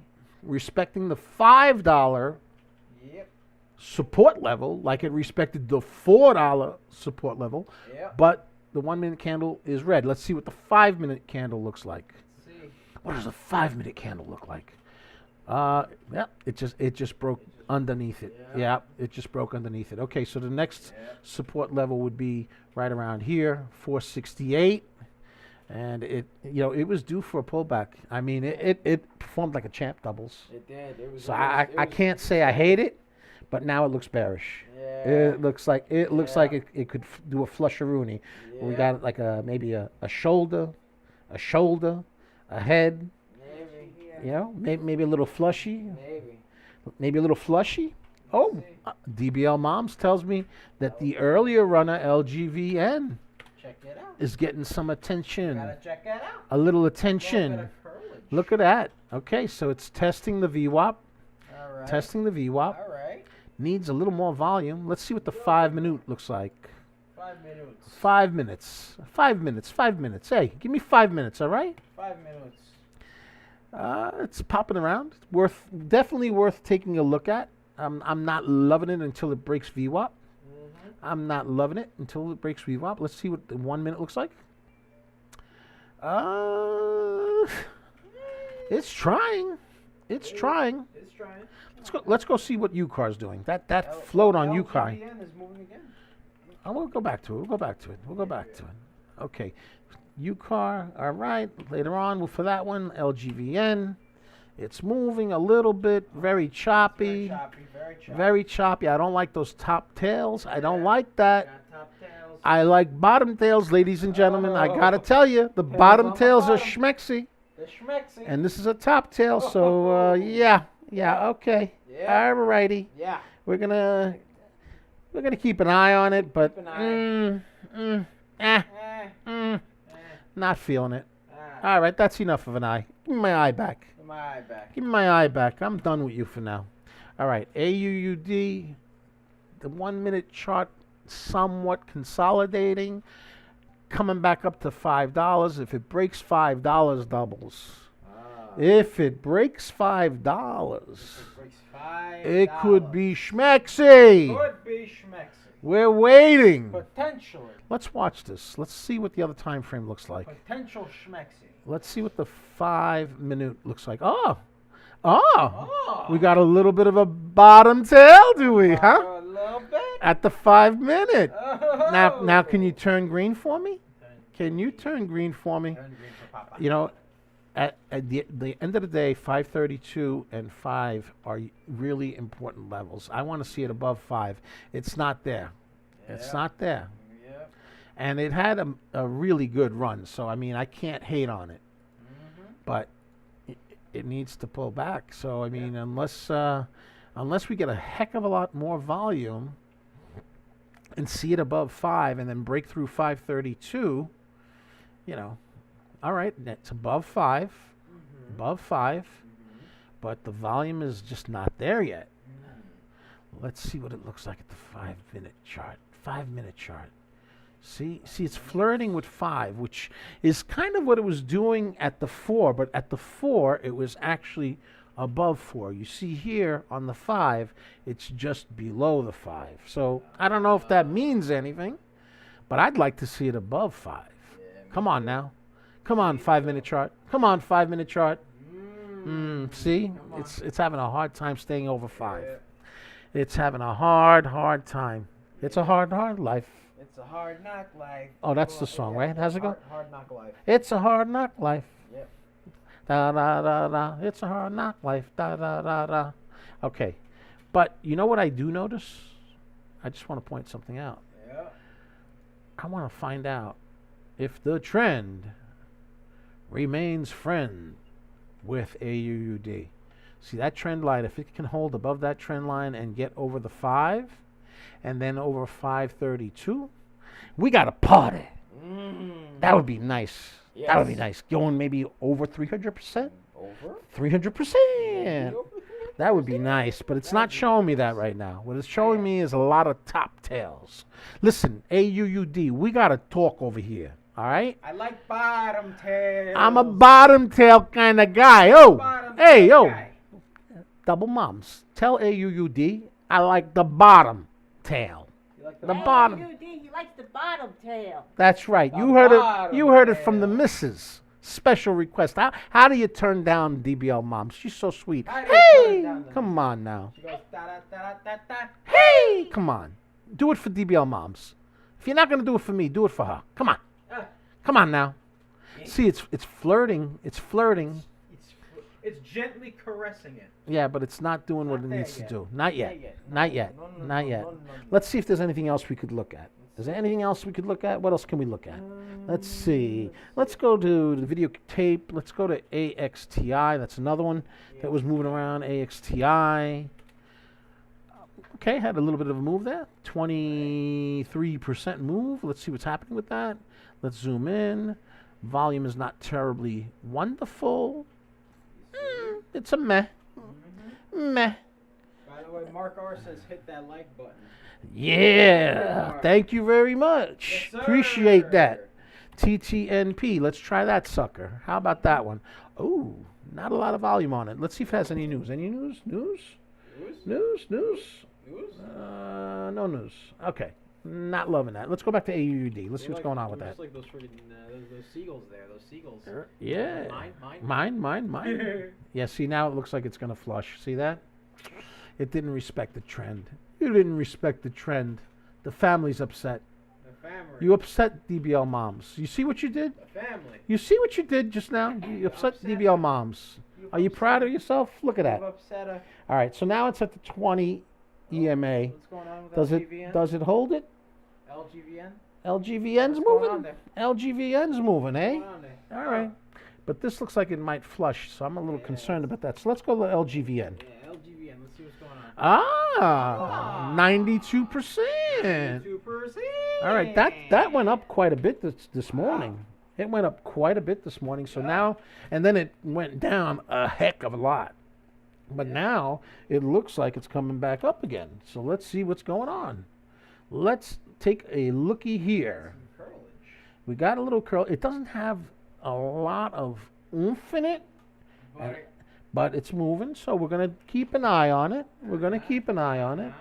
Speaker 2: respecting the $5 support level like it respected the $4 support level. But the 1 minute candle is red. Let's see what the 5 minute candle looks like. What does a 5 minute candle look like? Yeah, it just broke underneath it. Yeah, it just broke underneath it. Okay, so the next support level would be right around here, 468. And it was due for a pullback. I mean, it performed like a champ, Doubles.
Speaker 1: It did.
Speaker 2: So I can't say I hate it, but now it looks bearish.
Speaker 1: Yeah.
Speaker 2: It looks like it could do a flusheroonie.
Speaker 1: Yeah.
Speaker 2: We got like maybe a shoulder, a head.
Speaker 1: Maybe.
Speaker 2: Maybe a little flushy.
Speaker 1: Maybe.
Speaker 2: A little flushy. Oh, DBL Moms tells me that the earlier runner LGVN
Speaker 1: Check it out.
Speaker 2: is getting some attention.
Speaker 1: Gotta check that out.
Speaker 2: A little attention. Look at that. Okay, so it's testing the VWAP.
Speaker 1: All right.
Speaker 2: Testing the VWAP.
Speaker 1: All right.
Speaker 2: Needs a little more volume. Let's see what the 5 minute looks like.
Speaker 1: 5 minutes.
Speaker 2: 5 minutes. 5 minutes. 5 minutes. Hey, give me 5 minutes, all right?
Speaker 1: 5 minutes.
Speaker 2: It's popping around. Definitely worth taking a look at. I'm not loving it until it breaks VWAP. I'm not loving it until it breaks VWAP. Let's see what the 1 minute looks like. It's trying. It's trying.
Speaker 1: It's trying.
Speaker 2: Let's go see what UCAR's doing. That float on UCAR.
Speaker 1: LGVN is moving again.
Speaker 2: We'll go back to it. Okay. UCAR, all right. Later on, for that one, LGVN. It's moving a little bit, very choppy. Very choppy. I don't like those top tails. I don't like that. I like bottom tails, ladies and gentlemen. I gotta tell you, the bottom tails are schmexy. And this is a top tail, so yeah, okay.
Speaker 1: Yeah.
Speaker 2: Alrighty.
Speaker 1: Yeah.
Speaker 2: We're gonna keep an eye on it, but not feeling it. All right, that's enough of an eye. Give me my eye back. Give me my eye back. I'm done with you for now. All right, AUUD, the 1 minute chart somewhat consolidating, coming back up to $5. If it breaks $5, Doubles. If it breaks $5, it could be schmexy. We're waiting.
Speaker 1: Potentially.
Speaker 2: Let's watch this. Let's see what the other time frame looks like.
Speaker 1: Potential schmexy.
Speaker 2: Let's see what the 5 minute looks like. Oh, we got a little bit of a bottom tail, do we? Huh?
Speaker 1: A little bit.
Speaker 2: At the 5 minute.
Speaker 1: Oh.
Speaker 2: Now, can you turn green for me? Can you turn green for me?
Speaker 1: Turn green for Papa.
Speaker 2: You know, at the end of the day, 532 and 5 are really important levels. I want to see it above 5. It's not there. It's not there.
Speaker 1: Yep.
Speaker 2: And it had a really good run, so I mean, I can't hate on it. But it needs to pull back. So I mean, unless we get a heck of a lot more volume and see it above 5 and then break through 532, all right, it's above 5, but the volume is just not there yet. Let's see what it looks like at the 5 minute chart. 5 minute chart. See, it's flirting with 5, which is kind of what it was doing at the 4, but at the 4, it was actually above 4. You see here on the 5, it's just below the 5. So I don't know if that means anything, but I'd like to see it above 5. Come on now. Come on, 5 minute chart. Come on, 5 minute chart. See, it's having a hard time staying over 5. It's having a hard time. It's a hard life.
Speaker 1: It's a hard knock life.
Speaker 2: Oh, that's the song, right? How's it go?
Speaker 1: Hard knock life.
Speaker 2: It's a hard knock life.
Speaker 1: Yep.
Speaker 2: Da da da da. It's a hard knock life. Da da da da. Okay, but you know what I do notice? I just want to point something out.
Speaker 1: Yeah.
Speaker 2: I want to find out if the trend remains friend with AUUD. See that trend line, if it can hold above that trend line and get over the 5 and then over 532, we got a party. That would be nice.
Speaker 1: Yes.
Speaker 2: That would be nice. Going maybe over 300%?
Speaker 1: Over?
Speaker 2: 300%. That would be nice, but it's not showing me that right now. What it's showing me is a lot of top tails. Listen, AUUD, we got to talk over here, all right?
Speaker 1: I like bottom tails.
Speaker 2: I'm a bottom tail kind of guy. Oh,
Speaker 1: Bottom
Speaker 2: hey,
Speaker 1: tail
Speaker 2: yo.
Speaker 1: guy.
Speaker 2: Double moms. Tell AUUD I like the bottom tail.
Speaker 1: You like
Speaker 2: The bottom.
Speaker 3: He likes the bottom tail.
Speaker 2: That's right.
Speaker 1: The
Speaker 2: You heard it.
Speaker 1: bottom
Speaker 2: You heard it from the
Speaker 1: tail.
Speaker 2: missus. Special request. How do you turn down DBL moms? She's so sweet.
Speaker 1: How do you turn
Speaker 2: Hey,
Speaker 1: down the
Speaker 2: come on now.
Speaker 1: She goes da da da da da da.
Speaker 2: Hey, come on. Do it for DBL moms. If you're not gonna do it for me, do it for her. Come on.
Speaker 1: Ah,
Speaker 2: Come on now. See, it's flirting. It's flirting.
Speaker 1: it's gently caressing it.
Speaker 2: Yeah, but it's not doing what
Speaker 1: Not
Speaker 2: it
Speaker 1: there
Speaker 2: needs to
Speaker 1: yet.
Speaker 2: do. Not yet.
Speaker 1: Not yet.
Speaker 2: Not yet.
Speaker 1: No, no,
Speaker 2: Not
Speaker 1: no,
Speaker 2: yet.
Speaker 1: no, no, no.
Speaker 2: Let's see if there's anything else we could look at. Is there anything else we could look at? What else can we look at? Let's see. Let's go to the videotape. Let's go to AXTI. That's another one that was moving around. AXTI. Okay, had a little bit of a move there. 23% move. Let's see what's happening with that. Let's zoom in. Volume is not terribly wonderful. It's a meh. Meh.
Speaker 1: By the way, Mark R says hit that like button.
Speaker 2: Yeah. Thank you very much.
Speaker 1: Yes,
Speaker 2: Appreciate that.
Speaker 1: sir.
Speaker 2: TTNP. Let's try that sucker. How about that one? Oh, not a lot of volume on it. Let's see if it has any news. Any news? News?
Speaker 1: News?
Speaker 2: News? News?
Speaker 1: News?
Speaker 2: No news. Okay. Not loving that. Let's go back to AUD. Let's see what's going on with that.
Speaker 1: Just like those freaking those seagulls there. Those seagulls.
Speaker 2: Yeah. Mine. Yeah, see, now it looks like it's going to flush. See that? It didn't respect the trend. You didn't respect the trend. The family's upset.
Speaker 1: The family.
Speaker 2: You upset DBL moms. You see what you did?
Speaker 1: The family.
Speaker 2: You see what you did just now? You upset DBL moms. Are you proud of yourself? Look at that.
Speaker 1: You've upset a.
Speaker 2: All right, so now it's at the 20 EMA.
Speaker 1: What's going on with
Speaker 2: Does
Speaker 1: LGVN?
Speaker 2: it hold it?
Speaker 1: LGVN?
Speaker 2: LGVN's
Speaker 1: What's going on
Speaker 2: moving?
Speaker 1: there?
Speaker 2: LGVN's moving, eh?
Speaker 1: What's going on there?
Speaker 2: All right. But this looks like it might flush, so I'm a little concerned about that. So let's go to LGVN.
Speaker 1: Yeah, LGVN. Let's see what's going on.
Speaker 2: Ah, 92%.
Speaker 1: 2%.
Speaker 2: All right, that went up quite a bit this morning. It went up quite a bit this morning. So now, and then it went down a heck of a lot. But now it looks like it's coming back up again. So let's see what's going on. Let's take a looky here.
Speaker 1: Some curlage.
Speaker 2: We got a little curl. It doesn't have a lot of oomph in it,
Speaker 1: But
Speaker 2: but it's moving. So we're going to keep an eye on it. We're going to keep an eye on it.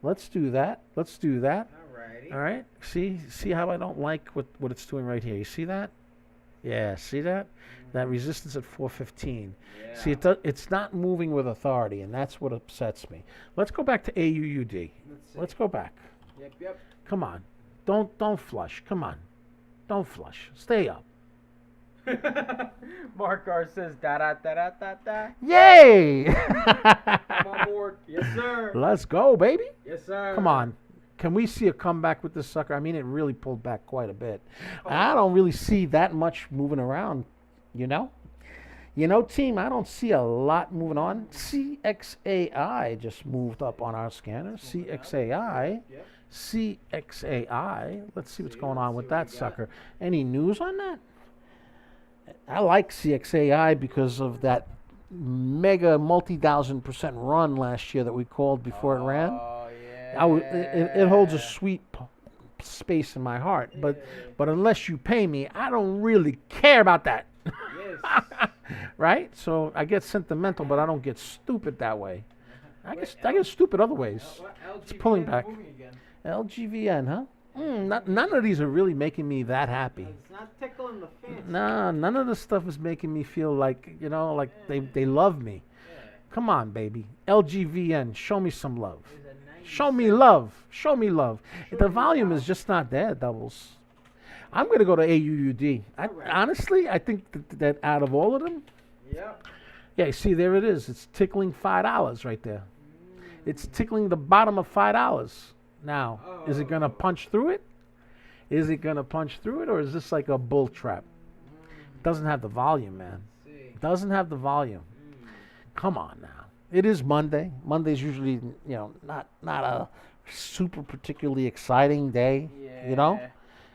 Speaker 2: Let's do that. Let's do that.
Speaker 1: Alrighty.
Speaker 2: All right. See how I don't like what it's doing right here. You see that? Yeah. See that? That resistance at 415.
Speaker 1: Yeah.
Speaker 2: See, it's not moving with authority, and that's what upsets me. Let's go back to AUUD. Let's go back.
Speaker 1: Yep.
Speaker 2: Come on. Don't flush. Come on. Don't flush. Stay up.
Speaker 1: Mark R says da da da da da da.
Speaker 2: Yay!
Speaker 1: I'm on board. Yes, sir.
Speaker 2: Let's go, baby.
Speaker 1: Yes, sir.
Speaker 2: Come on. Can we see a comeback with this sucker? I mean, it really pulled back quite a bit. I don't really see that much moving around, you know? Team, I don't see a lot moving on. CXAI just moved up on our scanner. CXAI.
Speaker 1: Yep.
Speaker 2: CXAI. Let's see what's going on with
Speaker 1: what
Speaker 2: that
Speaker 1: we got.
Speaker 2: sucker. Any news on that? I like CXAI because of that mega multi-thousand% run last year that we called before it ran.
Speaker 1: Oh, yeah.
Speaker 2: It holds a sweet space in my heart, but unless you pay me, I don't really care about that.
Speaker 1: Yes.
Speaker 2: Right? So I get sentimental, but I don't get stupid that way. I get stupid other ways. It's pulling back. LGVN, huh? None of these are really making me that happy.
Speaker 1: It's not tickling the fancy.
Speaker 2: Nah, none of this stuff is making me feel like, they love me.
Speaker 1: Yeah.
Speaker 2: Come on, baby. LGVN, show me some love.
Speaker 1: There's a 90
Speaker 2: Show me love. Show me love. The volume is just not there, Doubles. I'm going to go to AUUD.
Speaker 1: Alright.
Speaker 2: Honestly, I think that out of all of them,
Speaker 1: Yep.
Speaker 2: Yeah, you see, there it is. It's tickling $5 right there. It's tickling the bottom of $5. Now, is it going to punch through it? Is it going to punch through it, or is this like a bull trap? It doesn't have the volume, man. It doesn't have the volume. Come on now. It is Monday. Monday's usually, not a super particularly exciting day,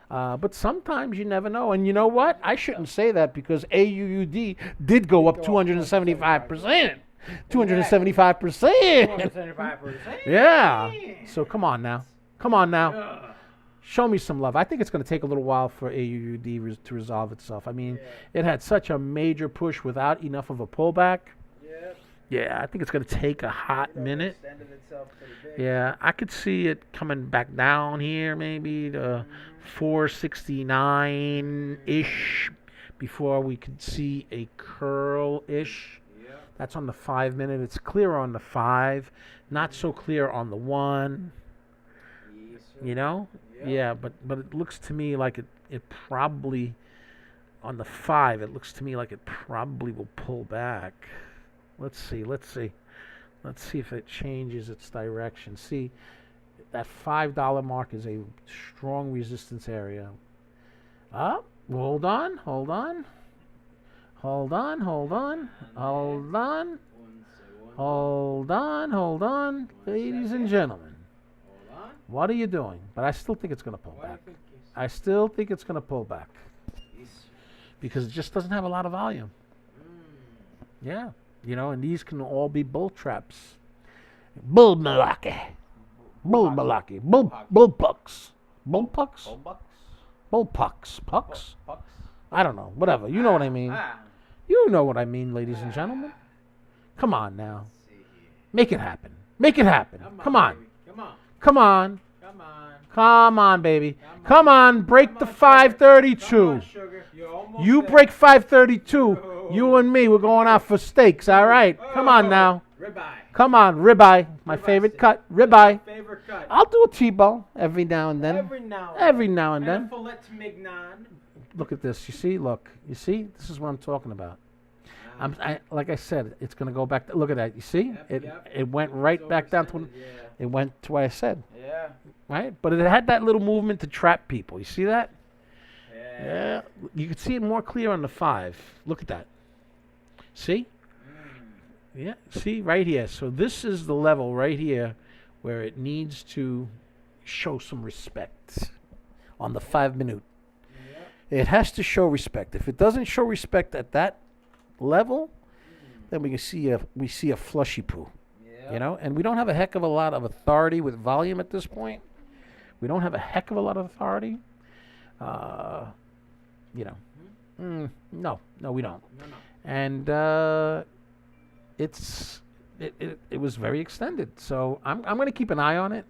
Speaker 2: but sometimes you never know. And you know what? I shouldn't say that because AUUD did go up 275%. 275%.
Speaker 1: 275%.
Speaker 2: Yeah. So come on now. Show me some love. I think it's going to take a little while for AUUD to resolve itself. I mean, it had such a major push without enough of a pullback. Yeah, I think it's going to take a hot minute. Yeah, I could see it coming back down here maybe to 469-ish before we could see a curl-ish. That's on the 5 minute. It's clear on the 5, not so clear on the 1. Yeah, but it looks to me like it probably, on the 5, it looks to me like it probably will pull back. Let's see if it changes its direction. See, that $5 mark is a strong resistance area. Hold on, ladies and gentlemen. What are you doing? But I still think it's going to pull back. I still think it's going to pull back because it just doesn't have a lot of volume. Yeah. And these can all be bull traps. Bull pucks. Pucks? I don't know. Whatever. You know what I mean. You know what I mean, ladies and gentlemen. Come on now. Make it happen. Come on. Come on, baby. Come on, break the 532. You break 532. You and me, we're going out for steaks, all right? Come on now.
Speaker 1: Ribeye.
Speaker 2: Come on, ribeye. My favorite cut. Ribeye.
Speaker 1: Favorite cut.
Speaker 2: I'll do a T-bone every now and then.
Speaker 1: Every now and
Speaker 2: then.
Speaker 1: And a filet mignon.
Speaker 2: Look at this. You see? Look. You see? This is what I'm talking about. Like I said, it's going to go back. Look at that. You see? It went right back down to. It went to what I said.
Speaker 1: Yeah.
Speaker 2: Right? But it had that little movement to trap people. You see that? Yeah. You can see it more clear on the 5. Look at that. See? Yeah. See? Right here. So this is the level right here where it needs to show some respect on the 5 minute. Yeah. It has to show respect. If it doesn't show respect at that level, then we see a flushy poo. Yeah. And we don't have a heck of a lot of authority with volume at this point. We don't have a heck of a lot of authority. No, we don't. No. And it was very extended. So I'm going to keep an eye on it,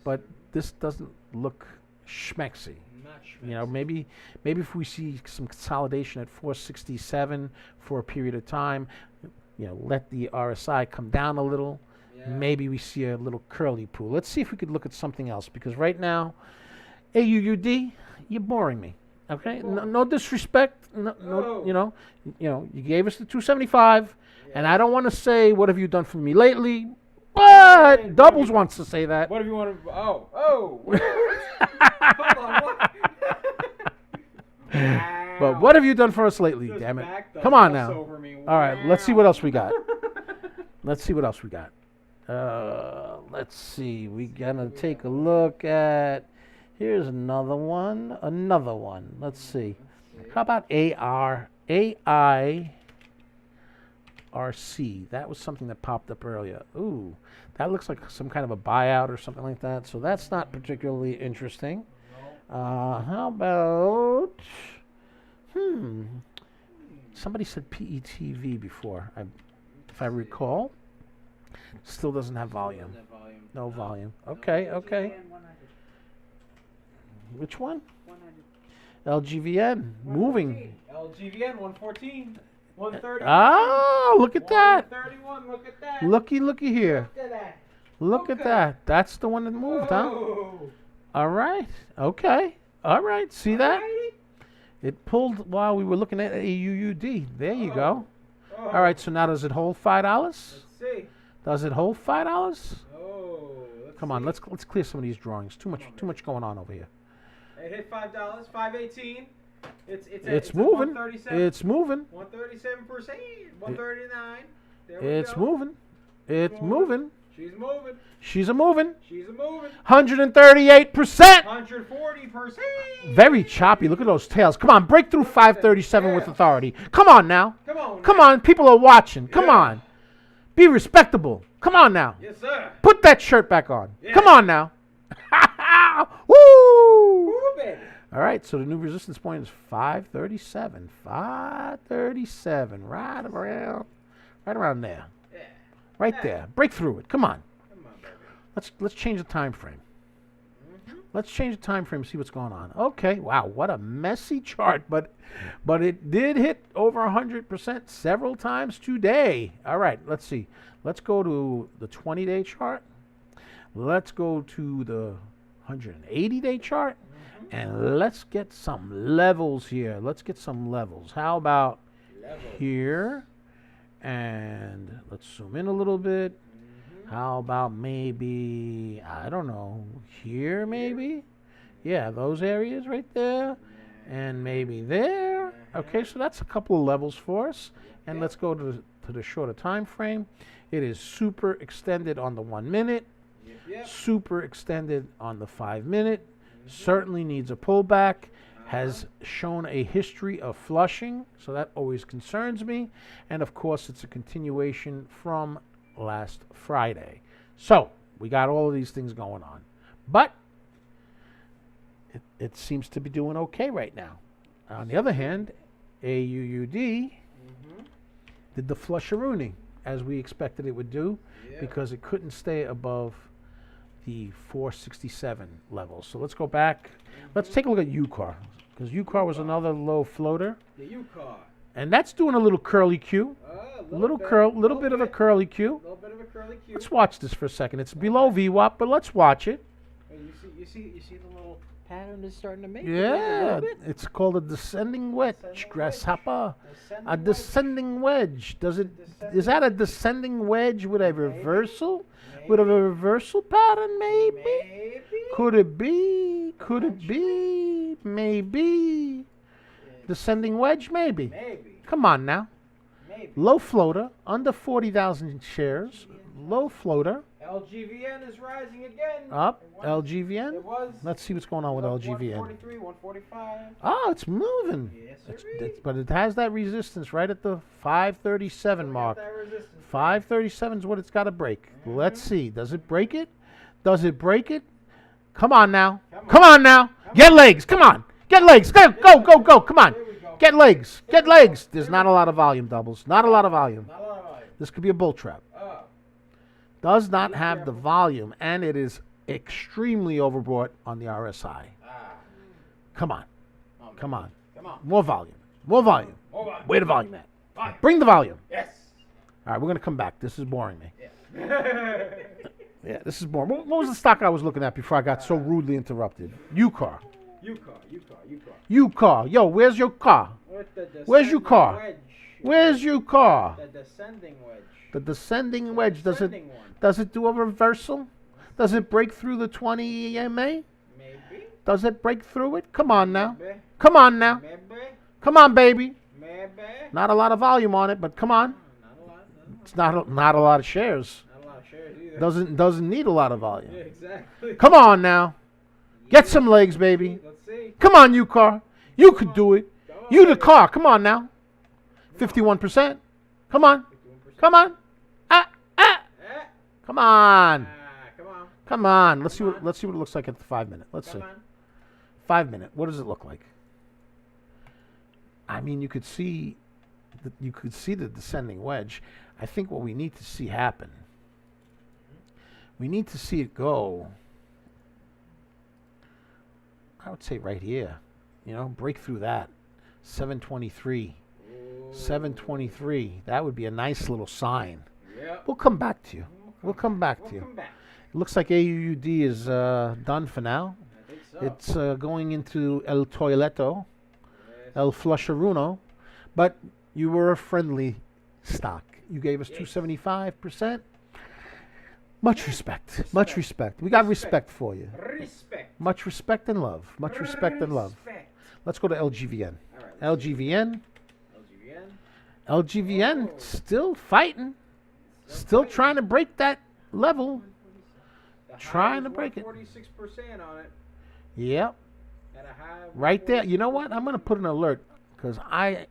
Speaker 2: but this doesn't look schmexy.
Speaker 1: Not schmexy.
Speaker 2: Maybe if we see some consolidation at 467 for a period of time, let the RSI come down a little. Yeah. Maybe we see a little curly pool. Let's see if we could look at something else, because right now, AUUD, you're boring me. Okay, no disrespect. No, you gave us the 275, and I don't want to say what have you done for me lately, but Doubles wants to say that.
Speaker 1: What if you want to? Oh. Hold on. What?
Speaker 2: But what have you done for us lately?
Speaker 1: Just
Speaker 2: damn it!
Speaker 1: Come
Speaker 2: on now.
Speaker 1: All
Speaker 2: right, let's see what else we got. Let's see. We're gonna take a look at. Here's another one. Let's see. How about AIRC? That was something that popped up earlier. Ooh, that looks like some kind of a buyout or something like that. So that's not particularly interesting. How about... Somebody said PETV before, if I recall. Still doesn't have volume. No volume. Okay. Which one? 100. LGVN. Moving.
Speaker 1: LGVN 114. 130.
Speaker 2: Look at that.
Speaker 1: 131. Look at that.
Speaker 2: Looky here.
Speaker 1: Look at that.
Speaker 2: Look at that. That's the one that moved, huh? All right. Okay. All right. See that? It pulled while we were looking at AUUD. There you go.
Speaker 1: Oh.
Speaker 2: All right, so now does it hold $5?
Speaker 1: Let's see.
Speaker 2: Does it hold $5?
Speaker 1: Oh.
Speaker 2: Come on, let's clear some of these drawings. Too much going on over here.
Speaker 1: It hit $5. 518.
Speaker 2: It's moving.
Speaker 1: 137.
Speaker 2: It's moving.
Speaker 1: 137%. 139. There we
Speaker 2: It's
Speaker 1: go.
Speaker 2: moving. It's moving.
Speaker 1: She's moving.
Speaker 2: She's a moving.
Speaker 1: She's a moving.
Speaker 2: 138%.
Speaker 1: 140%.
Speaker 2: Very choppy. Look at those tails. Come on, break through 537 with authority. Come on now.
Speaker 1: Come on.
Speaker 2: Come
Speaker 1: now.
Speaker 2: on, people are watching. Come
Speaker 1: Yeah.
Speaker 2: on. Be respectable. Come on now.
Speaker 1: Yes, sir.
Speaker 2: Put that shirt back on.
Speaker 1: Yeah.
Speaker 2: Come on now. Woo!
Speaker 1: Woo, baby.
Speaker 2: All right, so the new resistance point is 537. 537. Right around there.
Speaker 1: Yeah.
Speaker 2: Right
Speaker 1: Yeah.
Speaker 2: there. Break through it. Come on.
Speaker 1: Come on, baby.
Speaker 2: Let's change the time frame.
Speaker 1: Mm-hmm.
Speaker 2: Let's change the time frame, see what's going on. Okay, wow, what a messy chart, but it did hit over 100% several times today. All right, let's see. Let's go to the 20-day chart. Let's go to the 180-day chart, and let's get some levels here. Let's get some levels. How about here? And let's zoom in a little bit. How about maybe, I don't know, here maybe? Yeah, those areas right there. And maybe there. Okay, so that's a couple of levels for us. And let's go to the shorter time frame. It is super extended on the 1 minute.
Speaker 1: Yep.
Speaker 2: Super extended on the 5 minute. Certainly needs a pullback. Has shown a history of flushing, so that always concerns me. And of course, it's a continuation from last Friday. So we got all of these things going on, but it seems to be doing okay right now. On the other hand, AUUD did the flusherooning as we expected it would do, because it couldn't stay above the 467 level. So let's go back. Let's take a look at UCAR, because UCAR was another low floater,
Speaker 1: The UCAR.
Speaker 2: and that's doing a little curly Q. Little bit of a curly Q.
Speaker 1: Little bit of a curly Q.
Speaker 2: Let's watch this for a second. It's below VWAP, but let's watch it.
Speaker 1: Hey, you see the little pattern is starting to make.
Speaker 2: Yeah, it's called a descending wedge,
Speaker 1: Descending wedge.
Speaker 2: grasshopper.
Speaker 1: Descending
Speaker 2: A
Speaker 1: wedge.
Speaker 2: descending wedge. Does it?
Speaker 1: Descending
Speaker 2: Is that a descending wedge with a reversal?
Speaker 1: Maybe.
Speaker 2: With a reversal pattern, maybe?
Speaker 1: Maybe.
Speaker 2: Could it be? Could it be? Maybe. Descending wedge, maybe.
Speaker 1: Maybe.
Speaker 2: Come on now.
Speaker 1: Maybe.
Speaker 2: Low floater, under 40,000 shares. Low floater.
Speaker 1: LGVN is rising again.
Speaker 2: Up.
Speaker 1: It was-
Speaker 2: LGVN.
Speaker 1: It was.
Speaker 2: Let's see what's going on with LGVN.
Speaker 1: 143, 145.
Speaker 2: Oh, it's moving.
Speaker 1: Yes,
Speaker 2: But it has that resistance right at the 537 mark. 537 is what it's got to break. Let's see. Does it break it? Does it break it? Come on now. Come on now. Get legs. Come on. Get legs. Go, go, go, go. Come on.
Speaker 1: There we go.
Speaker 2: Get legs. Get legs. There's not a lot of volume, doubles. Not a lot of volume.
Speaker 1: Not a lot of volume.
Speaker 2: This could be a bull trap.
Speaker 1: Oh.
Speaker 2: Does not
Speaker 1: Be
Speaker 2: have the
Speaker 1: careful.
Speaker 2: volume, and it is extremely overbought on the RSI.
Speaker 1: Ah.
Speaker 2: Come on.
Speaker 1: Oh, man.
Speaker 2: Come on.
Speaker 1: Come on.
Speaker 2: More volume. More volume.
Speaker 1: Hold on.
Speaker 2: Where the volume at?
Speaker 1: Volume.
Speaker 2: Bring the volume.
Speaker 1: Yes.
Speaker 2: All right, we're going to come back. This is boring me.
Speaker 1: Yeah.
Speaker 2: Yeah, this is boring. What was the stock I was looking at before I got so rudely interrupted? UCAR. UCAR. Yo, where's your car?
Speaker 1: With the
Speaker 2: Where's your
Speaker 1: descending
Speaker 2: car?
Speaker 1: wedge.
Speaker 2: Where's your car?
Speaker 1: The descending wedge.
Speaker 2: The descending wedge.
Speaker 1: Descending one.
Speaker 2: Does it do a reversal? Does it break through the 20 EMA?
Speaker 1: Maybe.
Speaker 2: Does it break through it? Come on now.
Speaker 1: Maybe.
Speaker 2: Come on now.
Speaker 1: Maybe.
Speaker 2: Come on, baby.
Speaker 1: Maybe.
Speaker 2: Not a lot of volume on it, but come on.
Speaker 1: Not a lot.
Speaker 2: It's not a lot of shares.
Speaker 1: Not a lot of shares either.
Speaker 2: Doesn't need a lot of volume.
Speaker 1: Yeah, exactly.
Speaker 2: Come on now. Get some legs, baby.
Speaker 1: Let's see.
Speaker 2: Come on, you car. You could do it.
Speaker 1: Come on,
Speaker 2: You the
Speaker 1: baby.
Speaker 2: car. Come on now. 51%. Come on.
Speaker 1: 51%.
Speaker 2: Come on. Ah.
Speaker 1: Eh.
Speaker 2: Come on.
Speaker 1: Come on.
Speaker 2: Come on. Let's see what it looks like at the 5 minute. Let's see.
Speaker 1: Come on.
Speaker 2: 5 minute. What does it look like? I mean, you could see the descending wedge. I think what we need to see happen. We need to see it go. I would say right here. You know, break through that. 723. 723. That would be a nice little sign.
Speaker 1: Yep.
Speaker 2: We'll come back to you. We'll come back to
Speaker 1: We'll
Speaker 2: you.
Speaker 1: come back.
Speaker 2: It looks like AUUD is done for now.
Speaker 1: I think so.
Speaker 2: It's going into El Toileto,
Speaker 1: Yes.
Speaker 2: El Flusheruno. But you were a friendly stock. You gave us 275%. Much respect. Much respect. We got respect for you.
Speaker 1: Respect.
Speaker 2: Much respect and love. Much respect and love.
Speaker 1: Respect.
Speaker 2: Let's go to LGVN.
Speaker 1: All right. let's see.
Speaker 2: LGVN.
Speaker 1: LGVN.
Speaker 2: LGVN
Speaker 1: Oh.
Speaker 2: still fighting. Still trying to break that level.
Speaker 1: The
Speaker 2: Trying
Speaker 1: high
Speaker 2: to break it.
Speaker 1: 46% on it.
Speaker 2: Yep.
Speaker 1: At a high of
Speaker 2: Right there. You know
Speaker 1: 46%.
Speaker 2: what? I'm going to put an alert because I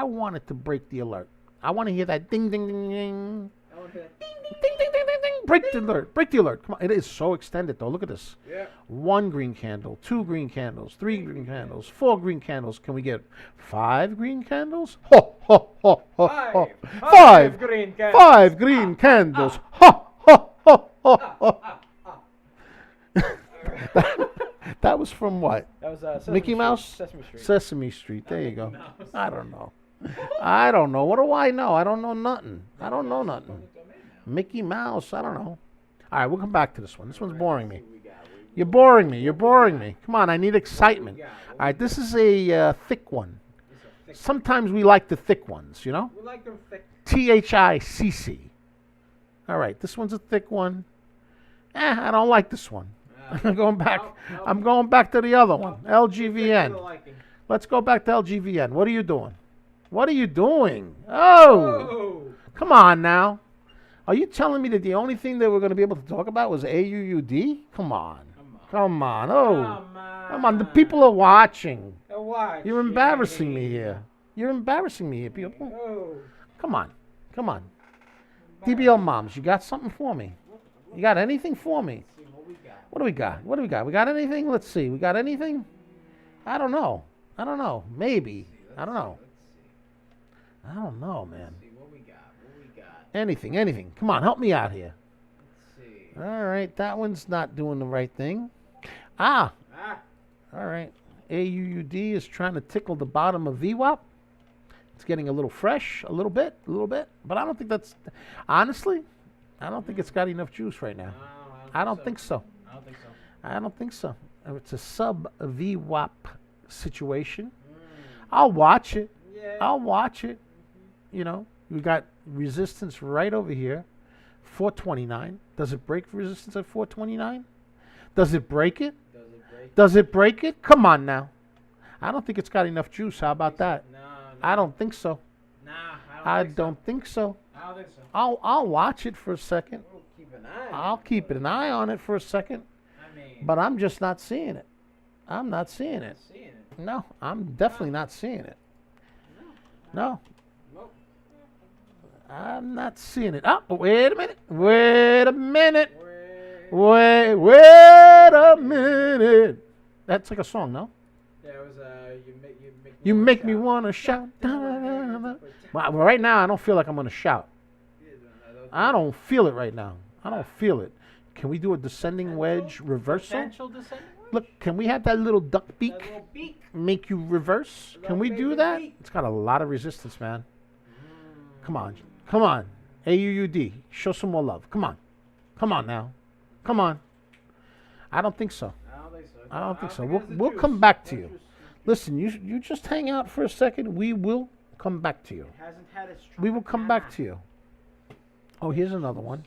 Speaker 2: want it to break the alert. I want to hear that ding, ding, ding, ding.
Speaker 1: I want to hear that. Ding, ding.
Speaker 2: Ding, ding, ding, ding, ding. Break the alert. Break the alert. Come on. It is so extended, though. Look at this.
Speaker 1: Yeah.
Speaker 2: 1 green candle, 2 green candles, 3 green candles, 4 green candles. Can we get 5 green candles? Ho, ho, ho, ho, ho. 5
Speaker 1: green candles.
Speaker 2: 5 green candles. Ho, ho, ho, ho, ho. That was from what?
Speaker 1: That was Sesame
Speaker 2: Mickey
Speaker 1: Street.
Speaker 2: Mouse?
Speaker 1: Sesame Street.
Speaker 2: Sesame Street. There you
Speaker 1: Mickey
Speaker 2: go.
Speaker 1: Mouse.
Speaker 2: I don't know. I don't know. What do I know? I don't know nothing. I don't know nothing. Mickey Mouse. I don't know. All right, we'll come back to this one. This one's boring me. You're boring me. You're boring me. Come on, I need excitement. All right, this is a thick one. Sometimes we like the thick ones, you know?
Speaker 1: We like them thick.
Speaker 2: THICC. All right, this one's a thick one. I don't like this one. I'm going back.
Speaker 1: no.
Speaker 2: I'm going back to the other one.
Speaker 1: Thick for the
Speaker 2: LGVN.
Speaker 1: liking.
Speaker 2: Let's go back to LGVN. What are you doing? What are you doing? Oh,
Speaker 1: Oh.
Speaker 2: come on now. Are you telling me that the only thing that we're going to be able to talk about was AUUD? Come on. Come on. Oh, come on. The people are watching.
Speaker 1: Watch.
Speaker 2: You're embarrassing me here. You're embarrassing me here, people.
Speaker 1: Oh.
Speaker 2: Come on. Come on. DBL moms, you got something for me? You got anything for me?
Speaker 1: Let's see what we got.
Speaker 2: What do we got? What do we got? We got anything? Let's see. We got anything? I don't know. I don't know. Maybe. I don't know. I don't know, man.
Speaker 1: Let's see what we got. What we got.
Speaker 2: Anything, anything. Come on, help me out here.
Speaker 1: Let's see.
Speaker 2: All right, that one's not doing the right thing. Ah,
Speaker 1: Ah.
Speaker 2: all right. AUUD is trying to tickle the bottom of VWAP. It's getting a little fresh, a little bit. But I don't think that's, honestly, I don't think it's got enough juice right now. I don't think so.
Speaker 1: I don't think so.
Speaker 2: I don't think so. It's a sub VWAP situation. I'll watch it.
Speaker 1: Yeah.
Speaker 2: I'll watch it. You know, we got resistance right over here, 429. Does it break resistance at 429? Does it break it?
Speaker 1: Does it break?
Speaker 2: Does it break it? Come on now. I don't think it's got enough juice. How about that?
Speaker 1: No.
Speaker 2: I don't think so.
Speaker 1: Nah.
Speaker 2: I don't think so.
Speaker 1: I don't think so.
Speaker 2: I'll watch it for a second.
Speaker 1: We'll keep an eye.
Speaker 2: I'll keep an eye on it for a second.
Speaker 1: I mean.
Speaker 2: But I'm just not seeing it. I'm not seeing it.
Speaker 1: Seeing it.
Speaker 2: No, I'm definitely not seeing it. No,
Speaker 1: Nope.
Speaker 2: I'm not seeing it. Oh, wait a minute. Wait a minute.
Speaker 1: Where-
Speaker 2: Wait a minute. That's like a song, no?
Speaker 1: Yeah, it was
Speaker 2: You make me want to shout. Well, right now, I don't feel like I'm going to shout. I don't feel it right now. I don't feel it. Can we do a descending wedge reversal?
Speaker 1: Potential descending wedge?
Speaker 2: Look, can we have that little duck
Speaker 1: That
Speaker 2: beak
Speaker 1: little beak.
Speaker 2: make you reverse? Can we do
Speaker 1: baby
Speaker 2: that?
Speaker 1: beak.
Speaker 2: It's got a lot of resistance, man. Come on. Come on. AUUD. Show some more love. Come on. Come on now. Come on. I don't think so.
Speaker 1: I don't think so.
Speaker 2: I don't think so.
Speaker 1: it
Speaker 2: We'll,
Speaker 1: has the
Speaker 2: we'll
Speaker 1: juice.
Speaker 2: come back to
Speaker 1: No
Speaker 2: you.
Speaker 1: juice.
Speaker 2: Listen, you just hang out for a second. We will come back to you.
Speaker 1: It hasn't had its
Speaker 2: We will come back to you. Oh, here's another one.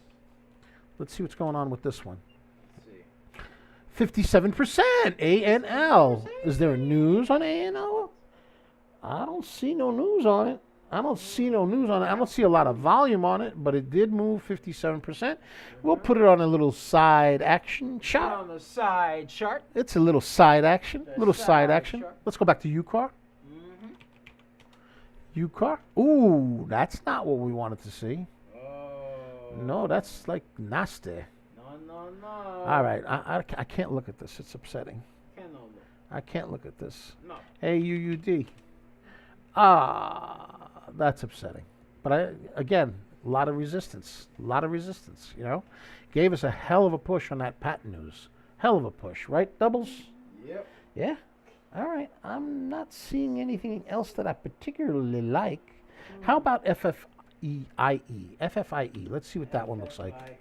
Speaker 2: Let's see what's going on with this one.
Speaker 1: Let's see.
Speaker 2: 57% ANL. Is there news on ANL? I don't see no news on it. I don't see a lot of volume on it, but it did move 57%. We'll put it on a little side action
Speaker 1: Put
Speaker 2: chart.
Speaker 1: on the side chart.
Speaker 2: It's a little side action.
Speaker 1: The
Speaker 2: Little side
Speaker 1: side
Speaker 2: action.
Speaker 1: chart.
Speaker 2: Let's go back to UCAR. UCAR. Ooh, that's not what we wanted to see.
Speaker 1: Oh.
Speaker 2: No, that's like nasty.
Speaker 1: No.
Speaker 2: All right, I can't look at this. It's upsetting.
Speaker 1: Can't no look.
Speaker 2: I can't look at this.
Speaker 1: No.
Speaker 2: AUUD. That's upsetting. But again, a lot of resistance. You know, gave us a hell of a push on that patent news. Hell of a push, right? Doubles.
Speaker 1: Yep.
Speaker 2: Yeah. All right. I'm not seeing anything else that I particularly like. How about FFIE? FFIE. Let's see what that one looks like.
Speaker 1: Let's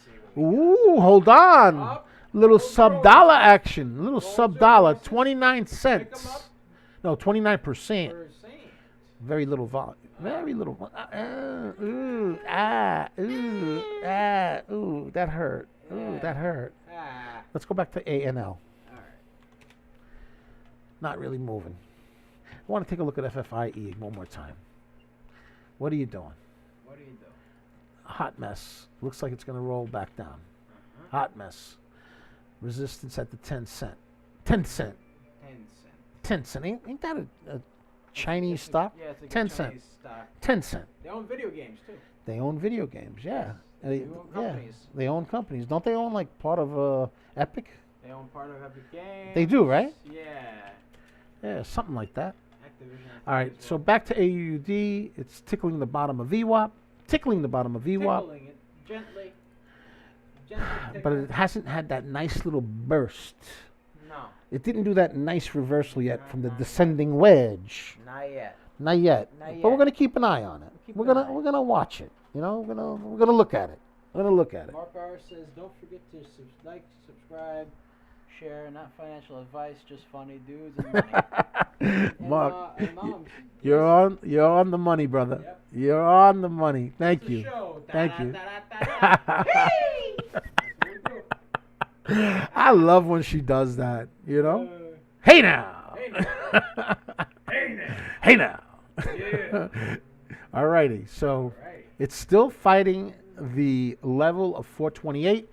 Speaker 1: see what we
Speaker 2: Ooh, hold on.
Speaker 1: Up.
Speaker 2: Little
Speaker 1: Gold
Speaker 2: sub-dollar action. Little
Speaker 1: Gold
Speaker 2: sub-dollar.
Speaker 1: zeros.
Speaker 2: 29
Speaker 1: Pick 'em
Speaker 2: cents.
Speaker 1: up.
Speaker 2: No, 29%.
Speaker 1: Percent.
Speaker 2: Very little volume. Very little. Ooh, that hurt. Ooh, that hurt.
Speaker 1: Ah.
Speaker 2: Let's go back to ANL.
Speaker 1: All right.
Speaker 2: Not really moving. I want to take a look at FFIE one more time. What are you doing?
Speaker 1: What do you do?
Speaker 2: Hot mess. Looks like it's going to roll back down. Hot mess. Resistance at the 10 cent. 10 cent.
Speaker 1: 10 cents.
Speaker 2: 10 cent. Ain't that a Chinese stock?
Speaker 1: Yeah, it's like
Speaker 2: 10
Speaker 1: a
Speaker 2: cent.
Speaker 1: Chinese stock.
Speaker 2: 10 cent.
Speaker 1: They own video games too.
Speaker 2: They own video games, yeah.
Speaker 1: They own companies.
Speaker 2: They own companies. Don't they own like part of Epic?
Speaker 1: They own part of Epic Games.
Speaker 2: They do, right?
Speaker 1: Yeah.
Speaker 2: Yeah, something like that.
Speaker 1: Activision.
Speaker 2: All right, so back to AUD. It's tickling the bottom of VWAP. Tickling the bottom of VWAP.
Speaker 1: Tickling it gently. Gently
Speaker 2: But
Speaker 1: tickling.
Speaker 2: it hasn't had that nice little burst.
Speaker 1: No,
Speaker 2: It didn't do that nice reversal yet from the descending wedge.
Speaker 1: not yet.
Speaker 2: Not yet.
Speaker 1: Not
Speaker 2: But we're
Speaker 1: yet.
Speaker 2: gonna keep an eye on it.
Speaker 1: Keep
Speaker 2: We're
Speaker 1: an
Speaker 2: gonna
Speaker 1: eye.
Speaker 2: we're gonna watch it. You know, we're gonna look at it. We're gonna look at it.
Speaker 1: Mark R says, don't forget to like, subscribe, share. Not financial advice, just funny dudes and money.
Speaker 2: Mark,
Speaker 1: And Mom,
Speaker 2: you're on the money, brother.
Speaker 1: Yep.
Speaker 2: You're on the money. Thank
Speaker 1: it's a
Speaker 2: you.
Speaker 1: show.
Speaker 2: Thank you.
Speaker 1: Da-da-da-da-da. Hey! That's what we do.
Speaker 2: I love when she does that. You know.
Speaker 1: Uh,
Speaker 2: Hey now.
Speaker 1: Hey now. Hey now.
Speaker 2: Hey now.
Speaker 1: Yeah.
Speaker 2: Alrighty. So
Speaker 1: Right.
Speaker 2: it's still fighting the level of 428.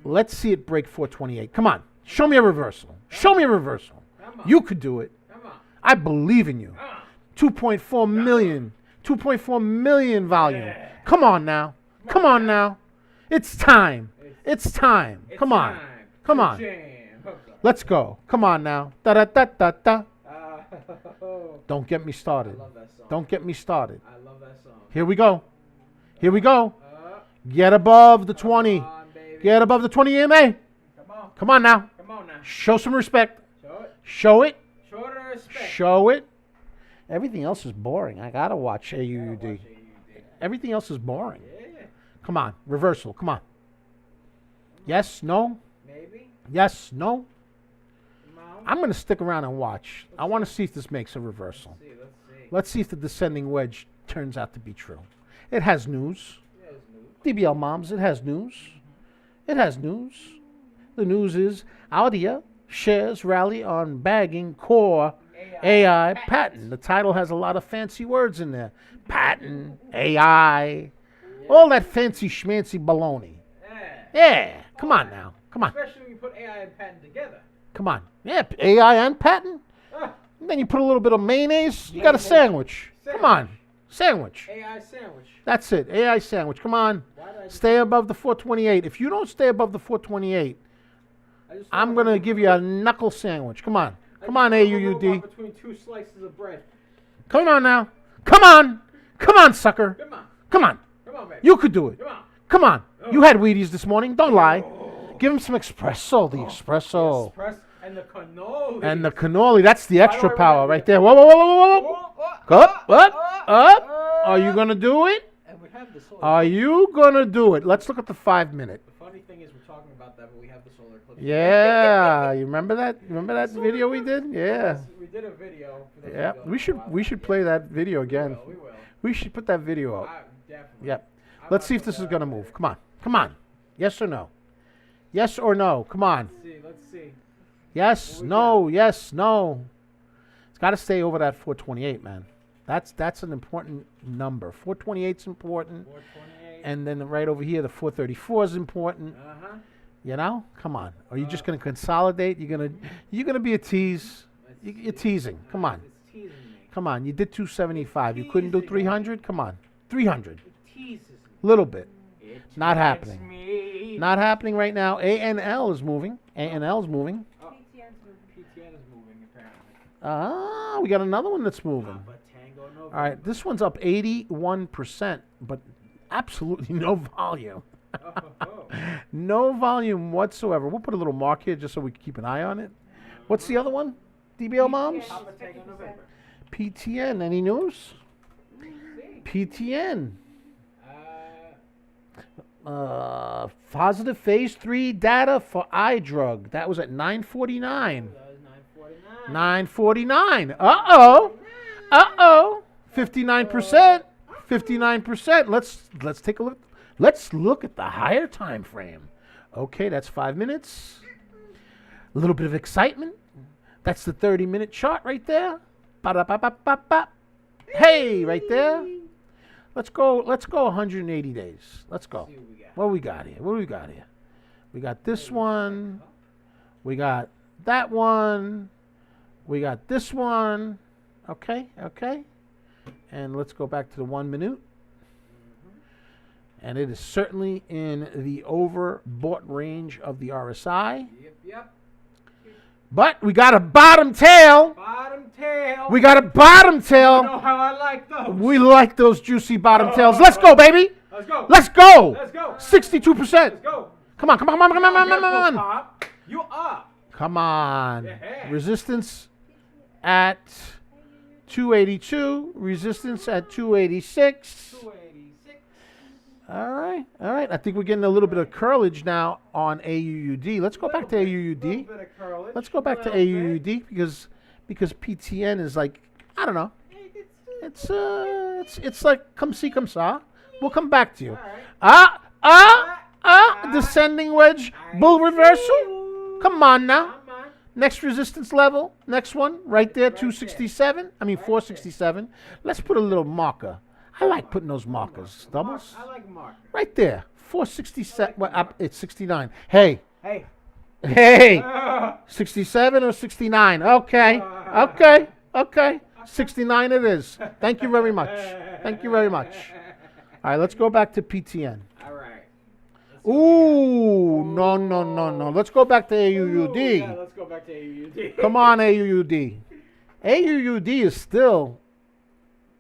Speaker 2: Let's see it break 428. Come on. Show me a reversal. Show me a reversal.
Speaker 1: Come on.
Speaker 2: You could do it.
Speaker 1: Come on.
Speaker 2: I believe in you.
Speaker 1: Come on.
Speaker 2: 2.4 million. 2.4 million volume.
Speaker 1: Yeah.
Speaker 2: Come on now. Come on now. It's time. It's time.
Speaker 1: It's
Speaker 2: Come on.
Speaker 1: time
Speaker 2: Come
Speaker 1: to
Speaker 2: on.
Speaker 1: jam.
Speaker 2: Let's go. Come on now. Da da da da da.
Speaker 1: Oh,
Speaker 2: Don't get me
Speaker 1: I
Speaker 2: started.
Speaker 1: love that song.
Speaker 2: Don't get me started.
Speaker 1: I love that song.
Speaker 2: Here we go. Here we go.
Speaker 1: Uh,
Speaker 2: Get above the 20.
Speaker 1: Come on, baby.
Speaker 2: Get above the 20 EMA.
Speaker 1: Come on.
Speaker 2: Come on now.
Speaker 1: Come on now.
Speaker 2: Show some respect.
Speaker 1: Show it.
Speaker 2: Show it.
Speaker 1: Show it a respect.
Speaker 2: Show it. Everything else is boring. I gotta watch
Speaker 1: Gotta
Speaker 2: AUD.
Speaker 1: watch AUD.
Speaker 2: Everything else is boring.
Speaker 1: Yeah.
Speaker 2: Come on. Reversal. Come on. Yes. No.
Speaker 1: Maybe.
Speaker 2: Yes. No.
Speaker 1: Come on.
Speaker 2: I'm going to stick around and watch. I want to see if this makes a reversal.
Speaker 1: Let's see. Let's see.
Speaker 2: Let's see if the descending wedge turns out to be true. It has news.
Speaker 1: Yeah, it's new.
Speaker 2: DBL Moms, it has news. It has news. The news is Audia shares rally on bagging core AI patent. The title has a lot of fancy words in there. Patent, AI, all that fancy schmancy baloney.
Speaker 1: Yeah.
Speaker 2: Yeah, come on now. Come on.
Speaker 1: Especially when you put AI and patent together.
Speaker 2: Come on. Yeah, AI and patent.
Speaker 1: Ah,
Speaker 2: And then you put a little bit of mayonnaise. You got a sandwich. Come on. Sandwich.
Speaker 1: AI sandwich.
Speaker 2: That's it. AI sandwich. Come on.
Speaker 1: Why did I just,
Speaker 2: Stay above the 428. If you don't stay above the 428,
Speaker 1: I just
Speaker 2: I'm going to give you a knuckle sandwich. Come on. Come on, AUUD.
Speaker 1: Between two slices of bread.
Speaker 2: Come on now. Come on. Come on, sucker.
Speaker 1: Come on.
Speaker 2: Come on.
Speaker 1: Come on, baby.
Speaker 2: You could do it.
Speaker 1: Come on.
Speaker 2: Come on. You had Wheaties this morning. Don't lie. Give him some espresso. The espresso.
Speaker 1: Express and the cannoli.
Speaker 2: And the cannoli. That's the extra
Speaker 1: way, we
Speaker 2: power
Speaker 1: gotta
Speaker 2: right
Speaker 1: do
Speaker 2: there. Whoa, whoa, whoa, whoa, whoa. Up,
Speaker 1: Up.
Speaker 2: Are you going to do it?
Speaker 1: And we have the solar.
Speaker 2: Are you going to do it? Let's look at the 5 minute.
Speaker 1: The funny thing is, we're talking about that, but we have the solar eclipse.
Speaker 2: Yeah. You remember that? Remember that video we did? Yeah.
Speaker 1: Yes, we did a video. For those
Speaker 2: Yeah.
Speaker 1: who don't
Speaker 2: We
Speaker 1: know
Speaker 2: should
Speaker 1: about
Speaker 2: we
Speaker 1: it.
Speaker 2: should play that video again.
Speaker 1: We will.
Speaker 2: We should put that video up.
Speaker 1: Definitely.
Speaker 2: Yep.
Speaker 1: I
Speaker 2: Let's
Speaker 1: might
Speaker 2: see if
Speaker 1: put
Speaker 2: this is
Speaker 1: that
Speaker 2: going to
Speaker 1: up
Speaker 2: move.
Speaker 1: there.
Speaker 2: Come on. Come on. Yes or no? Yes or no? Come on.
Speaker 1: Let's see. Let's see.
Speaker 2: Yes,
Speaker 1: What we
Speaker 2: no, yes, no. It's got to stay over that 428, man. That's an important number. 428's important.
Speaker 1: 428.
Speaker 2: And then right over here, the 434 is important.
Speaker 1: Uh-huh.
Speaker 2: You know? Come on. Are you just going to consolidate? You're gonna be a tease. You're teasing. Come on.
Speaker 1: It's teasing me.
Speaker 2: Come on. You did 275. You couldn't do
Speaker 1: Teasing.
Speaker 2: 300? Come on. 300.
Speaker 1: It teases me.
Speaker 2: Little bit.
Speaker 1: It
Speaker 2: Not
Speaker 1: teases
Speaker 2: happening.
Speaker 1: Me.
Speaker 2: Not happening right now. ANL is moving. ANL is moving.
Speaker 1: PTN is moving apparently.
Speaker 2: Ah, we got another one that's moving.
Speaker 1: But Tango no.
Speaker 2: All right, this one's up 81%, but absolutely no volume.
Speaker 1: Oh.
Speaker 2: No volume whatsoever. We'll put a little mark here just so we can keep an eye on it. What's the other one? DBL Moms?
Speaker 1: Papa Tango November.
Speaker 2: PTN, any news?
Speaker 1: See.
Speaker 2: PTN.
Speaker 1: Uh,
Speaker 2: Positive phase 3 data for eye drug. That was at 949.
Speaker 1: that was 949.
Speaker 2: 949. Uh-oh. Uh-oh. 59%. 59%. Let's take a look. Let's look at the higher time frame. Okay, that's 5 minutes. A little bit of excitement. That's the 30-minute chart right there. Ba-da-ba-ba-ba-ba. Hey, right there. Let's go 180 days. Let's go. What we got here? What do we got here? We got this one. We got that one. We got this one. Okay. And let's go back to the 1 minute. And it is certainly in the overbought range of the RSI.
Speaker 1: Yep.
Speaker 2: But we got a bottom tail.
Speaker 1: Bottom tail.
Speaker 2: We got a bottom tail.
Speaker 1: You know how I like those.
Speaker 2: We like those juicy bottom tails. Let's go, baby.
Speaker 1: Let's go.
Speaker 2: Let's go.
Speaker 1: Let's go.
Speaker 2: 62%.
Speaker 1: Let's go.
Speaker 2: Come on.
Speaker 1: Pop. You up.
Speaker 2: Come on.
Speaker 1: Yeah.
Speaker 2: Resistance at 282. Resistance at 286.
Speaker 1: 286.
Speaker 2: All right. I think we're getting a little bit of curlage now on AUUD. Let's go back to AUUD. Let's go back to AUUD because PTN is like, I don't know. It's like come see, come saw. We'll come back to you. Descending wedge, bull reversal. Come on now. Next resistance level, next one, right there, 267. 467. Let's put a little marker. I like putting those markers. Doubles.
Speaker 1: I like marker.
Speaker 2: Right there, 467. Well, it's 69. Hey. 67 or 69? Okay. 69 it is. Thank you very much. All right, let's go back to PTN.
Speaker 1: All right.
Speaker 2: Ooh, no. Let's go back to AUUD.
Speaker 1: Yeah, let's go back to AUUD.
Speaker 2: Come on, AUUD. AUUD is still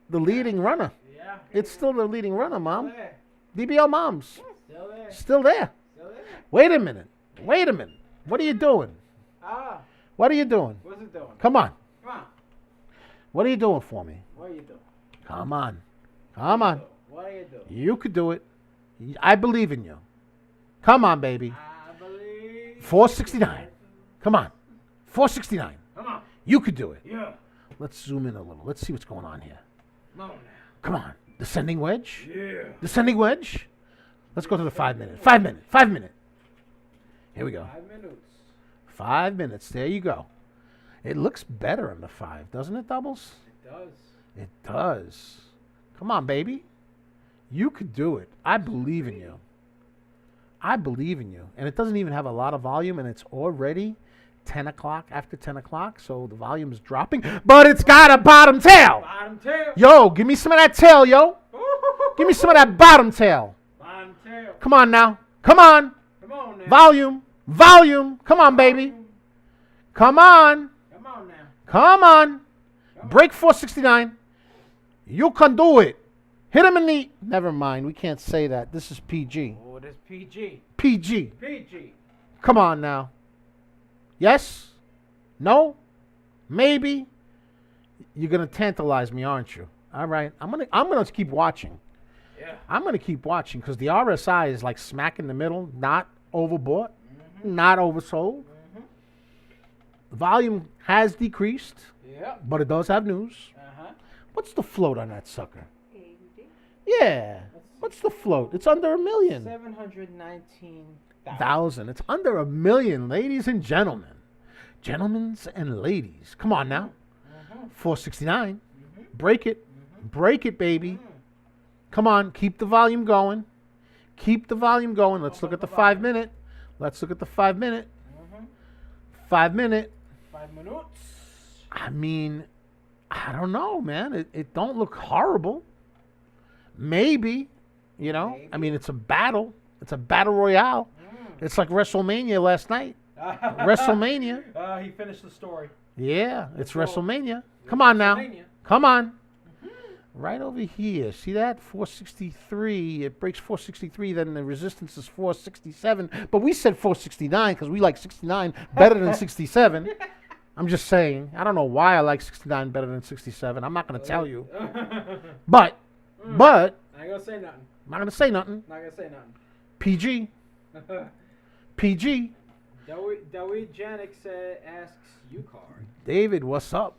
Speaker 2: the leading runner.
Speaker 1: Yeah.
Speaker 2: It's still the leading runner, Mom.
Speaker 1: Still there.
Speaker 2: DBL Moms.
Speaker 1: Still there.
Speaker 2: Still there.
Speaker 1: Still there.
Speaker 2: Wait a minute. What are you doing? What are you doing?
Speaker 1: What's it doing?
Speaker 2: Come on.
Speaker 1: Come on.
Speaker 2: What are you doing for me?
Speaker 1: What are you doing?
Speaker 2: Come on.
Speaker 1: What are you doing?
Speaker 2: You could do it. I believe in you. Come on, baby.
Speaker 1: I believe.
Speaker 2: 469. Come on. 469.
Speaker 1: Come on.
Speaker 2: You could do it.
Speaker 1: Yeah.
Speaker 2: Let's zoom in a little. Let's see what's going on here.
Speaker 1: Come on now.
Speaker 2: Come on. Descending wedge.
Speaker 1: Yeah.
Speaker 2: Descending wedge. Let's go to the 5 minute. 5 minute. 5 minute. Here we go.
Speaker 1: 5 minutes.
Speaker 2: 5 minutes. There you go. It looks better in the 5, doesn't it, Doubles?
Speaker 1: It does.
Speaker 2: It does. Come on, baby. You could do it. I believe in you. And it doesn't even have a lot of volume, and it's already 10 o'clock, after 10 o'clock, so the volume is dropping. But it's got a bottom tail.
Speaker 1: Bottom tail.
Speaker 2: Yo, give me some of that tail, yo. Give me some of that bottom tail.
Speaker 1: Bottom tail.
Speaker 2: Come on now. Come on.
Speaker 1: Come on now.
Speaker 2: Volume. Come on, baby. Come on.
Speaker 1: Come on now.
Speaker 2: Come on. Break 469. You can do it. Hit him in the... Never mind. We can't say that. This is PG.
Speaker 1: Oh, this PG.
Speaker 2: PG.
Speaker 1: PG.
Speaker 2: Come on now. Yes? No? Maybe? You're going to tantalize me, aren't you? All right. I'm gonna keep watching.
Speaker 1: Yeah.
Speaker 2: I'm going to keep watching because the RSI is like smack in the middle, not overbought, not oversold. The volume has decreased, but it does have news. What's the float on that sucker? Yeah. What's the float? It's under 1 million.
Speaker 1: 719,000.
Speaker 2: It's under 1 million, ladies and gentlemen. Gentlemen's and ladies. Come on now. 469. Break it. Break it, baby. Come on. Keep the volume going. Let's look at the 5 minute. 5 minute.
Speaker 1: 5 minutes.
Speaker 2: I mean, I don't know, man. It don't look horrible. Maybe. I mean, it's a battle. It's a battle royale. It's like WrestleMania last night. WrestleMania.
Speaker 1: He finished the story.
Speaker 2: Yeah, it's WrestleMania. Come on now. Come on. Right over here. See that? 463. It breaks 463. Then the resistance is 467. But we said 469 because we like 69 better than 67. I'm just saying. I don't know why I like 69 better than 67. I'm not going to tell you. But.
Speaker 1: I ain't going to say nothing.
Speaker 2: I'm not going to say nothing. PG. PG.
Speaker 1: Dawid Janik asks, U-Card.
Speaker 2: David, what's up?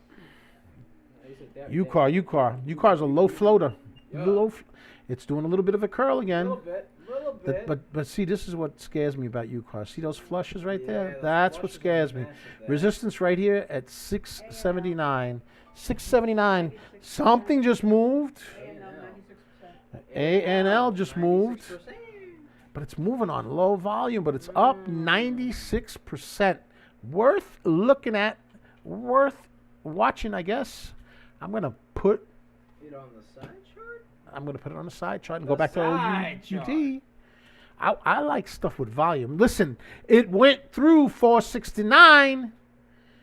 Speaker 1: He
Speaker 2: UCAR's a low floater.
Speaker 1: Yeah.
Speaker 2: It's doing a little bit of a curl
Speaker 1: A
Speaker 2: again.
Speaker 1: little bit.
Speaker 2: But see, this is what scares me about UCAR. See those flushes right
Speaker 1: Yeah,
Speaker 2: there?
Speaker 1: those
Speaker 2: That's what
Speaker 1: flushes are
Speaker 2: scares me.
Speaker 1: massive there.
Speaker 2: Resistance right here at 679. 679. Something just moved. ANL just moved.
Speaker 1: 96%.
Speaker 2: But it's moving on low volume, but it's up 96%. Worth looking at, worth watching, I guess. I'm going to put
Speaker 1: You know, on the side chart?
Speaker 2: it on the side chart and
Speaker 1: The
Speaker 2: go back to
Speaker 1: side
Speaker 2: OUD. I like stuff with volume. Listen, it went through 469.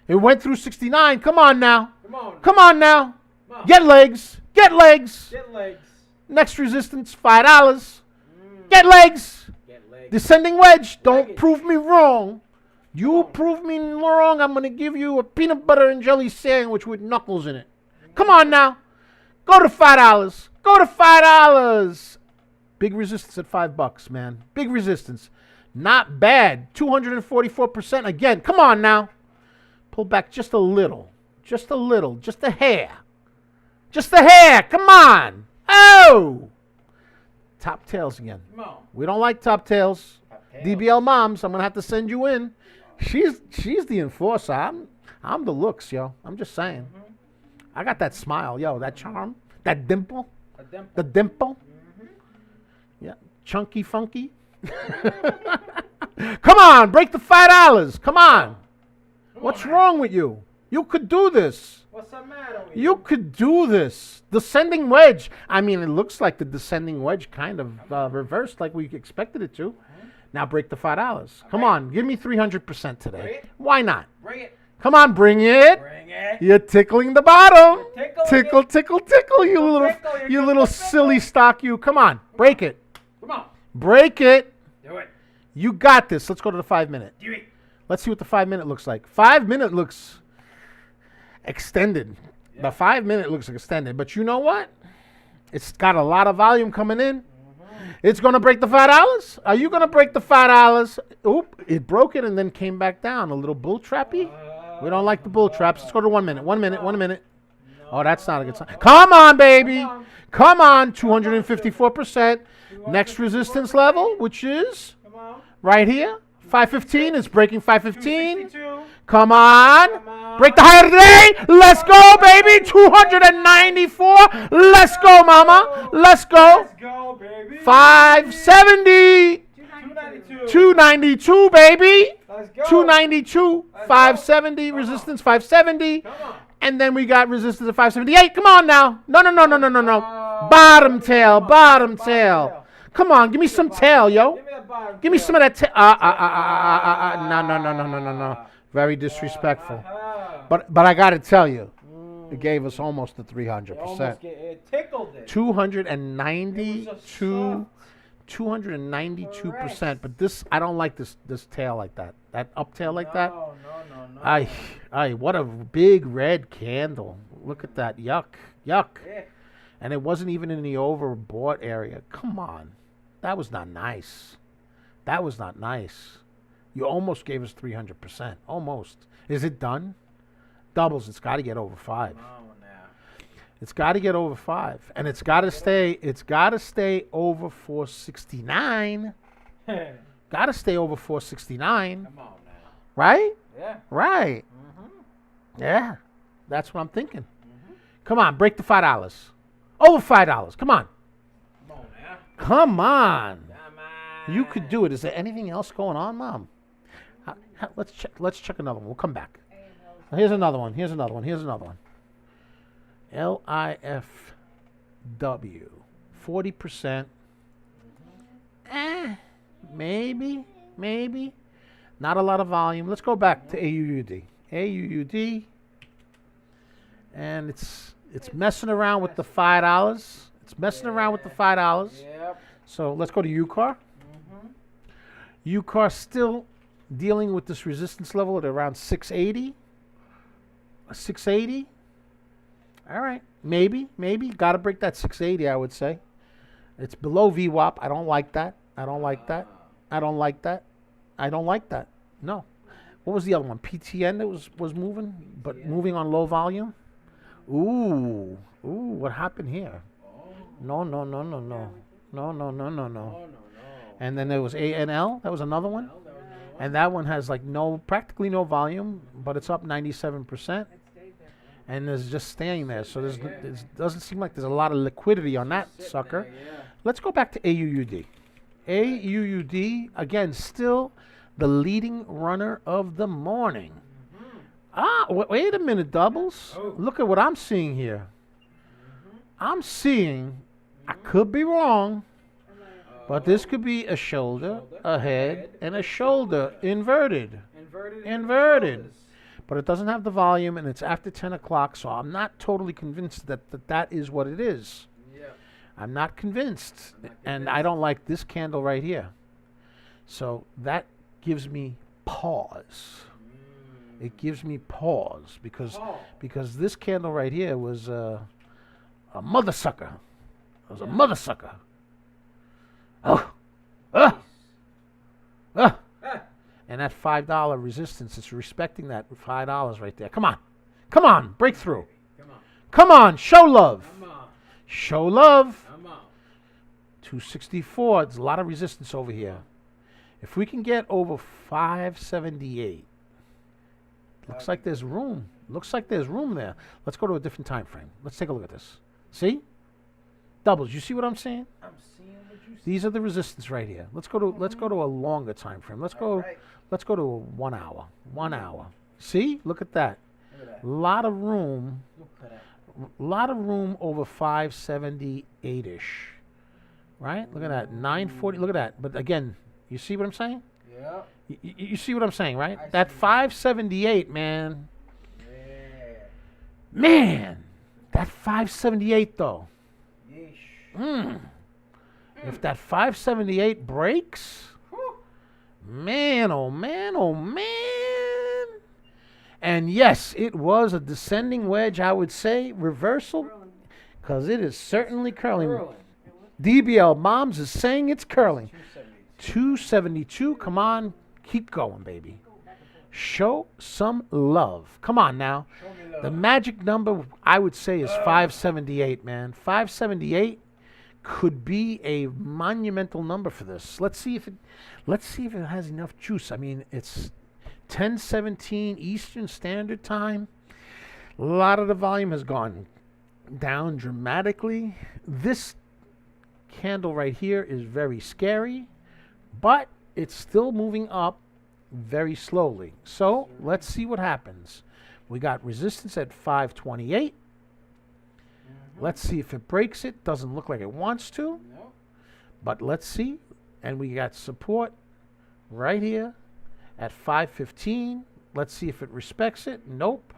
Speaker 2: It went through 69. Come on now.
Speaker 1: Come on.
Speaker 2: Now.
Speaker 1: Come on.
Speaker 2: Get legs.
Speaker 1: Get legs.
Speaker 2: Next resistance, $5. Get legs.
Speaker 1: Get legs.
Speaker 2: Descending wedge. Don't
Speaker 1: Leggage.
Speaker 2: prove me wrong. You prove me wrong, I'm going to give you a peanut butter and jelly sandwich with knuckles in it. Come on now. Go to $5. Go to $5. Big resistance at $5, man. Big resistance. Not bad. 244% again. Come on now. Pull back just a little. Just a little. Just a hair. Just a hair. Come on. Oh. Top tails again.
Speaker 1: Come on.
Speaker 2: We don't like top tails.
Speaker 1: Top tails.
Speaker 2: DBL moms, I'm gonna have to send you in. She's the enforcer. I'm the looks, yo. I'm just saying. I got that smile, yo. That charm. That dimple.
Speaker 1: A dimple.
Speaker 2: The dimple. Yeah. Chunky funky. Come on, break the $5. Come on. What's wrong with you? You could do this.
Speaker 1: What's the matter with
Speaker 2: You could do this. Descending wedge. I mean, it looks like the descending wedge kind of reversed like we expected it to. Now break the $5. Come on, give me 300% today.
Speaker 1: Bring it.
Speaker 2: Why not?
Speaker 1: Bring it.
Speaker 2: Come on, bring it.
Speaker 1: Bring it.
Speaker 2: You're tickling the bottom.
Speaker 1: You're tickling
Speaker 2: Tickle,
Speaker 1: it.
Speaker 2: tickle, tickle, you little,
Speaker 1: tickle, you're
Speaker 2: you
Speaker 1: just
Speaker 2: little
Speaker 1: a tickle.
Speaker 2: silly stock. You. Come on, break it.
Speaker 1: Come on.
Speaker 2: Break it.
Speaker 1: Do it.
Speaker 2: You got this. Let's go to the 5 minute.
Speaker 1: Do it.
Speaker 2: Let's see what the 5 minute looks like. 5 minute looks extended. The 5 minute looks extended. But you know what? It's got a lot of volume coming in. It's going to break the $5? Are you going to break the $5? Oop, it broke it and then came back down. A little bull trappy. We don't like the bull traps. Let's go to 1 minute. 1 minute. 1 minute. Oh, that's not a good sign. Come on, baby. Come on. 254%. Next resistance level, which is
Speaker 1: Come on.
Speaker 2: right here. 515 is breaking 515.
Speaker 1: 262.
Speaker 2: Come on.
Speaker 1: Come on.
Speaker 2: Break the higher today. Let's go, baby. 294. Let's go, mama. Let's go.
Speaker 1: Let's go, baby.
Speaker 2: 570.
Speaker 1: 292.
Speaker 2: 292, baby.
Speaker 1: Let's go.
Speaker 2: 292. 570. Resistance 570.
Speaker 1: Come on.
Speaker 2: And then we got resistance at 578. Come on now. No. Bottom tail. Bottom tail. Come on. Give me some tail, yo.
Speaker 1: Give me the bottom.
Speaker 2: Give me
Speaker 1: tail.
Speaker 2: some of that tail. No. Very disrespectful. But I got to tell you, it gave us almost the 300%.
Speaker 1: It tickled it.
Speaker 2: 292. 292%. But this, I don't like this tail like that. That up tail like that.
Speaker 1: No.
Speaker 2: What a big red candle. Look at that. Yuck.
Speaker 1: Yeah.
Speaker 2: And it wasn't even in the overbought area. Come on. That was not nice. You almost gave us 300%. Almost. Is it done? Doubles. It's got to get over 5.
Speaker 1: Oh, now.
Speaker 2: It's got to get over 5. And it's got to stay over 469. Got to stay over 469.
Speaker 1: Come on now.
Speaker 2: Right?
Speaker 1: Yeah.
Speaker 2: Right. Yeah. That's what I'm thinking. Come on, break the $5. Over $5. Come on.
Speaker 1: Come on now.
Speaker 2: Come on.
Speaker 1: Come on.
Speaker 2: You could do it. Is there anything else going on, Mom? Let's check another one. We'll come back. Here's another one. LIFW. 40%. Maybe. Not a lot of volume. Let's go back to AUUD. And it's messing around with the $5.
Speaker 1: Yep.
Speaker 2: So let's go to UCAR. UCAR still dealing with this resistance level at around 680. 680. All right. Maybe. Got to break that 680, I would say. It's below VWAP. I don't like that. No. What was the other one? PTN that was moving, but moving on low volume? Ooh, what happened here?
Speaker 1: Oh.
Speaker 2: No. No.
Speaker 1: Oh, no.
Speaker 2: And then there was ANL. That was another one.
Speaker 1: Well, that was the one.
Speaker 2: And that one has like practically no volume, but it's up 97%. And it's just staying there. So it doesn't seem like there's a lot of liquidity on that
Speaker 1: Sitting
Speaker 2: sucker.
Speaker 1: there, yeah.
Speaker 2: Let's go back to AUUD. AUUD, again, still the leading runner of the morning. Wait a minute, Doubles.
Speaker 1: Oh.
Speaker 2: Look at what I'm seeing here. I'm seeing, I could be wrong, but this could be a shoulder, a head, and a shoulder inverted. Inverted.
Speaker 1: shoulders.
Speaker 2: But it doesn't have the volume, and it's after 10 o'clock, so I'm not totally convinced that is what it is.
Speaker 1: Yeah.
Speaker 2: I'm not convinced.
Speaker 1: I'm not
Speaker 2: And
Speaker 1: convinced.
Speaker 2: I don't like this candle right here. So that gives me pause. It gives me pause because
Speaker 1: Oh.
Speaker 2: this candle right here was a mother sucker. It was a mother sucker. Oh.
Speaker 1: Nice.
Speaker 2: Ah.
Speaker 1: Ah.
Speaker 2: And that $5 resistance, it's respecting that $5 right there. Come on, breakthrough.
Speaker 1: Come on.
Speaker 2: Come on, show love.
Speaker 1: Come on.
Speaker 2: Show love.
Speaker 1: Come on.
Speaker 2: 264. There's a lot of resistance over here. If we can get over 578, looks like there's room. Looks like there's room there. Let's go to a different time frame. Let's take a look at this. See? Doubles. You see what I'm saying?
Speaker 1: I'm seeing what you see.
Speaker 2: These are the resistance right here. Let's go to a longer time frame. Let's go
Speaker 1: Alright.
Speaker 2: to a 1 hour. 1 hour. See? Look at that.
Speaker 1: Look at that.
Speaker 2: Lot of room.
Speaker 1: Look at that.
Speaker 2: Lot of room over 578-ish. Right? Look at that. 940. Look at that. But again, you see what I'm saying?
Speaker 1: Yeah.
Speaker 2: You see what I'm saying, right?
Speaker 1: I
Speaker 2: That
Speaker 1: see.
Speaker 2: 578, man.
Speaker 1: Yeah.
Speaker 2: Man. That 578 though.
Speaker 1: Yeesh.
Speaker 2: If that 578 breaks,
Speaker 1: Whew.
Speaker 2: man, oh man, oh man. And yes, it was a descending wedge, I would say, reversal, because it is certainly curling.
Speaker 1: Curling.
Speaker 2: DBL Moms is saying it's curling.
Speaker 1: 272.
Speaker 2: 272, come on, keep going, baby. Show some love. Come on now.
Speaker 1: Show me love.
Speaker 2: The magic number, I would say, is 578, man. 578 could be a monumental number for this. Let's see if it has enough juice. I mean, it's 10:17 Eastern Standard Time. A lot of the volume has gone down dramatically. This candle right here is very scary, but it's still moving up very slowly. So let's see what happens. We got resistance at 528. Let's see if it breaks it. Doesn't look like it wants to,
Speaker 1: No.
Speaker 2: but let's see. And we got support right here at 515. Let's see if it respects it. Nope.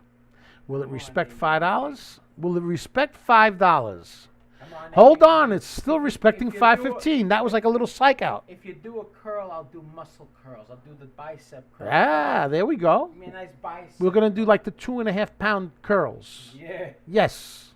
Speaker 2: Will it respect $5? Will it respect $5?
Speaker 1: Come on.
Speaker 2: Hold on, it's still respecting
Speaker 1: if you do
Speaker 2: 515. That was like a little psych out.
Speaker 1: If you do a curl, I'll do muscle curls. I'll do the bicep curl.
Speaker 2: Ah, there we go.
Speaker 1: Give me a nice bicep.
Speaker 2: We're gonna do like the 2.5-pound curls.
Speaker 1: Yeah.
Speaker 2: Yes.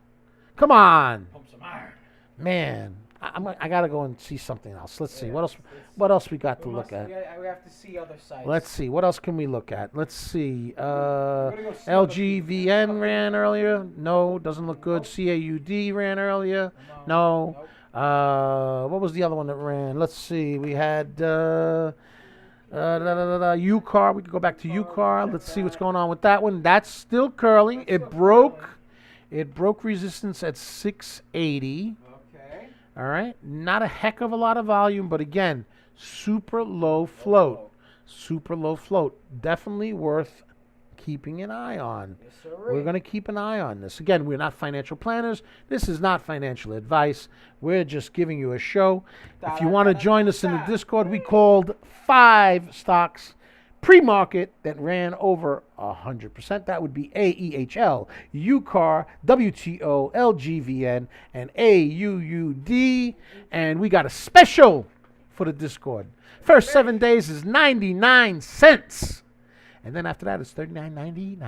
Speaker 2: Come on,
Speaker 1: Pump some iron.
Speaker 2: man. I gotta go and see something else. Let's see
Speaker 1: Yeah,
Speaker 2: what else.
Speaker 1: let's-
Speaker 2: What else we got to look at?
Speaker 1: We have to see other sides.
Speaker 2: Let's see. What else can we look at? Let's see.
Speaker 1: gonna go see other
Speaker 2: LGVN ran earlier. No, doesn't look good. CAUD ran earlier. No.
Speaker 1: Nope.
Speaker 2: What was the other one that ran? Let's see. We had UCAR. We could go back to UCAR. Let's see what's going on with that one. That's still curling. It broke. It broke resistance at 680.
Speaker 1: Okay.
Speaker 2: All right. Not a heck of a lot of volume, but again, super low float. Super low float. Definitely worth keeping an eye on.
Speaker 1: Yes, sir.
Speaker 2: We're going to keep an eye on this. Again, we're not financial planners. This is not financial advice. We're just giving you a show. If you want to join us in the Discord, we called 5 stocks pre-market that ran over 100%. That would be AEHL, UCAR, WTO, LGVN, and AUUD. And we got a special for the Discord. First 7 days is 99 cents. And then after that, it's $39.99.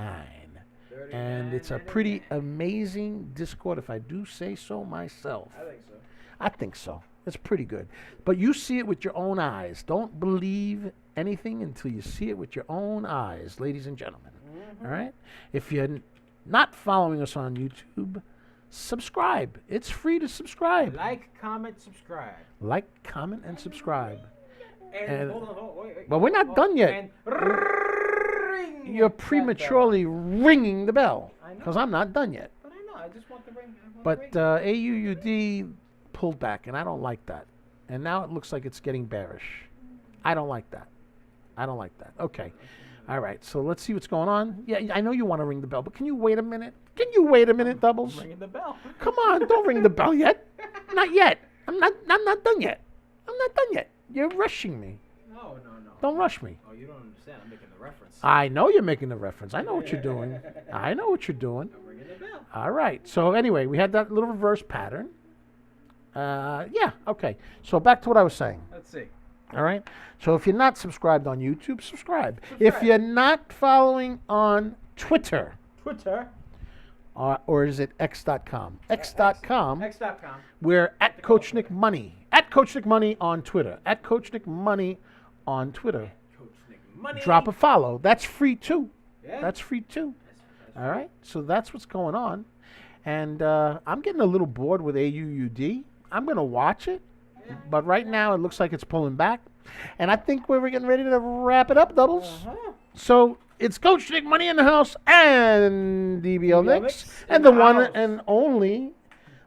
Speaker 2: And it's a pretty amazing Discord, if I do say so myself.
Speaker 1: I think so.
Speaker 2: I think so. It's pretty good. But you see it with your own eyes. Don't believe anything until you see it with your own eyes, ladies and gentlemen. All right? If you not following us on YouTube, subscribe. It's free to subscribe.
Speaker 1: Like, comment, subscribe.
Speaker 2: Like, comment, and subscribe.
Speaker 1: And,
Speaker 2: And-
Speaker 1: hold on, wait.
Speaker 2: But we're not done yet.
Speaker 1: And ring
Speaker 2: You're
Speaker 1: that bell.
Speaker 2: prematurely ringing the bell
Speaker 1: I know.
Speaker 2: because I'm not done yet.
Speaker 1: But I know, I just want the ring.
Speaker 2: But AUUD pulled back, and I don't like that. And now it looks like it's getting bearish. I don't like that. Okay. All right, so let's see what's going on. Yeah, I know you want to ring the bell, but can you wait a minute? Doubles?
Speaker 1: ringing the bell.
Speaker 2: Come on, don't ring the bell yet. Not yet. I'm not done yet. You're rushing me.
Speaker 1: No.
Speaker 2: Don't rush me.
Speaker 1: Oh, you don't understand. I'm making the reference.
Speaker 2: I know you're making the reference. I know what you're doing.
Speaker 1: I'm ringing the bell.
Speaker 2: All right. So anyway, we had that little reverse pattern. Yeah, okay. So back to what I was saying.
Speaker 1: Let's see.
Speaker 2: All right. So if you're not subscribed on YouTube, subscribe. If you're not following on Twitter, or is it X.com? X.com.
Speaker 1: X.com.
Speaker 2: We're at Coach Nick Money. At Coach Nick Money on Twitter. At Coach Nick Money on Twitter.
Speaker 1: Coach Nick Money.
Speaker 2: Drop a follow. That's free too.
Speaker 1: Yeah.
Speaker 2: That's free too. All right. So that's what's going on. And I'm getting a little bored with AUUD. I'm going to watch it. But right now it looks like it's pulling back. And I think we're getting ready to wrap it up, Doubles. So it's Coach Nick Money in the house and DBL Nicks. And the one and only,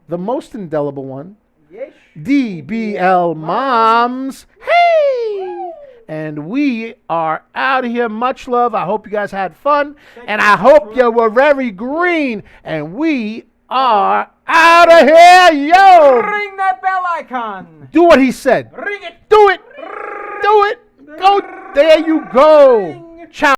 Speaker 2: the most indelible one,
Speaker 1: Yes.
Speaker 2: DBL Moms. Hey! And we are out of here. Much love. I hope you guys had fun. And I hope you were very green. And we are out of here. Yo!
Speaker 1: Ring that bell icon.
Speaker 2: Do what he said.
Speaker 1: Ring it.
Speaker 2: Do it. Do it. Go. There you go. Ciao.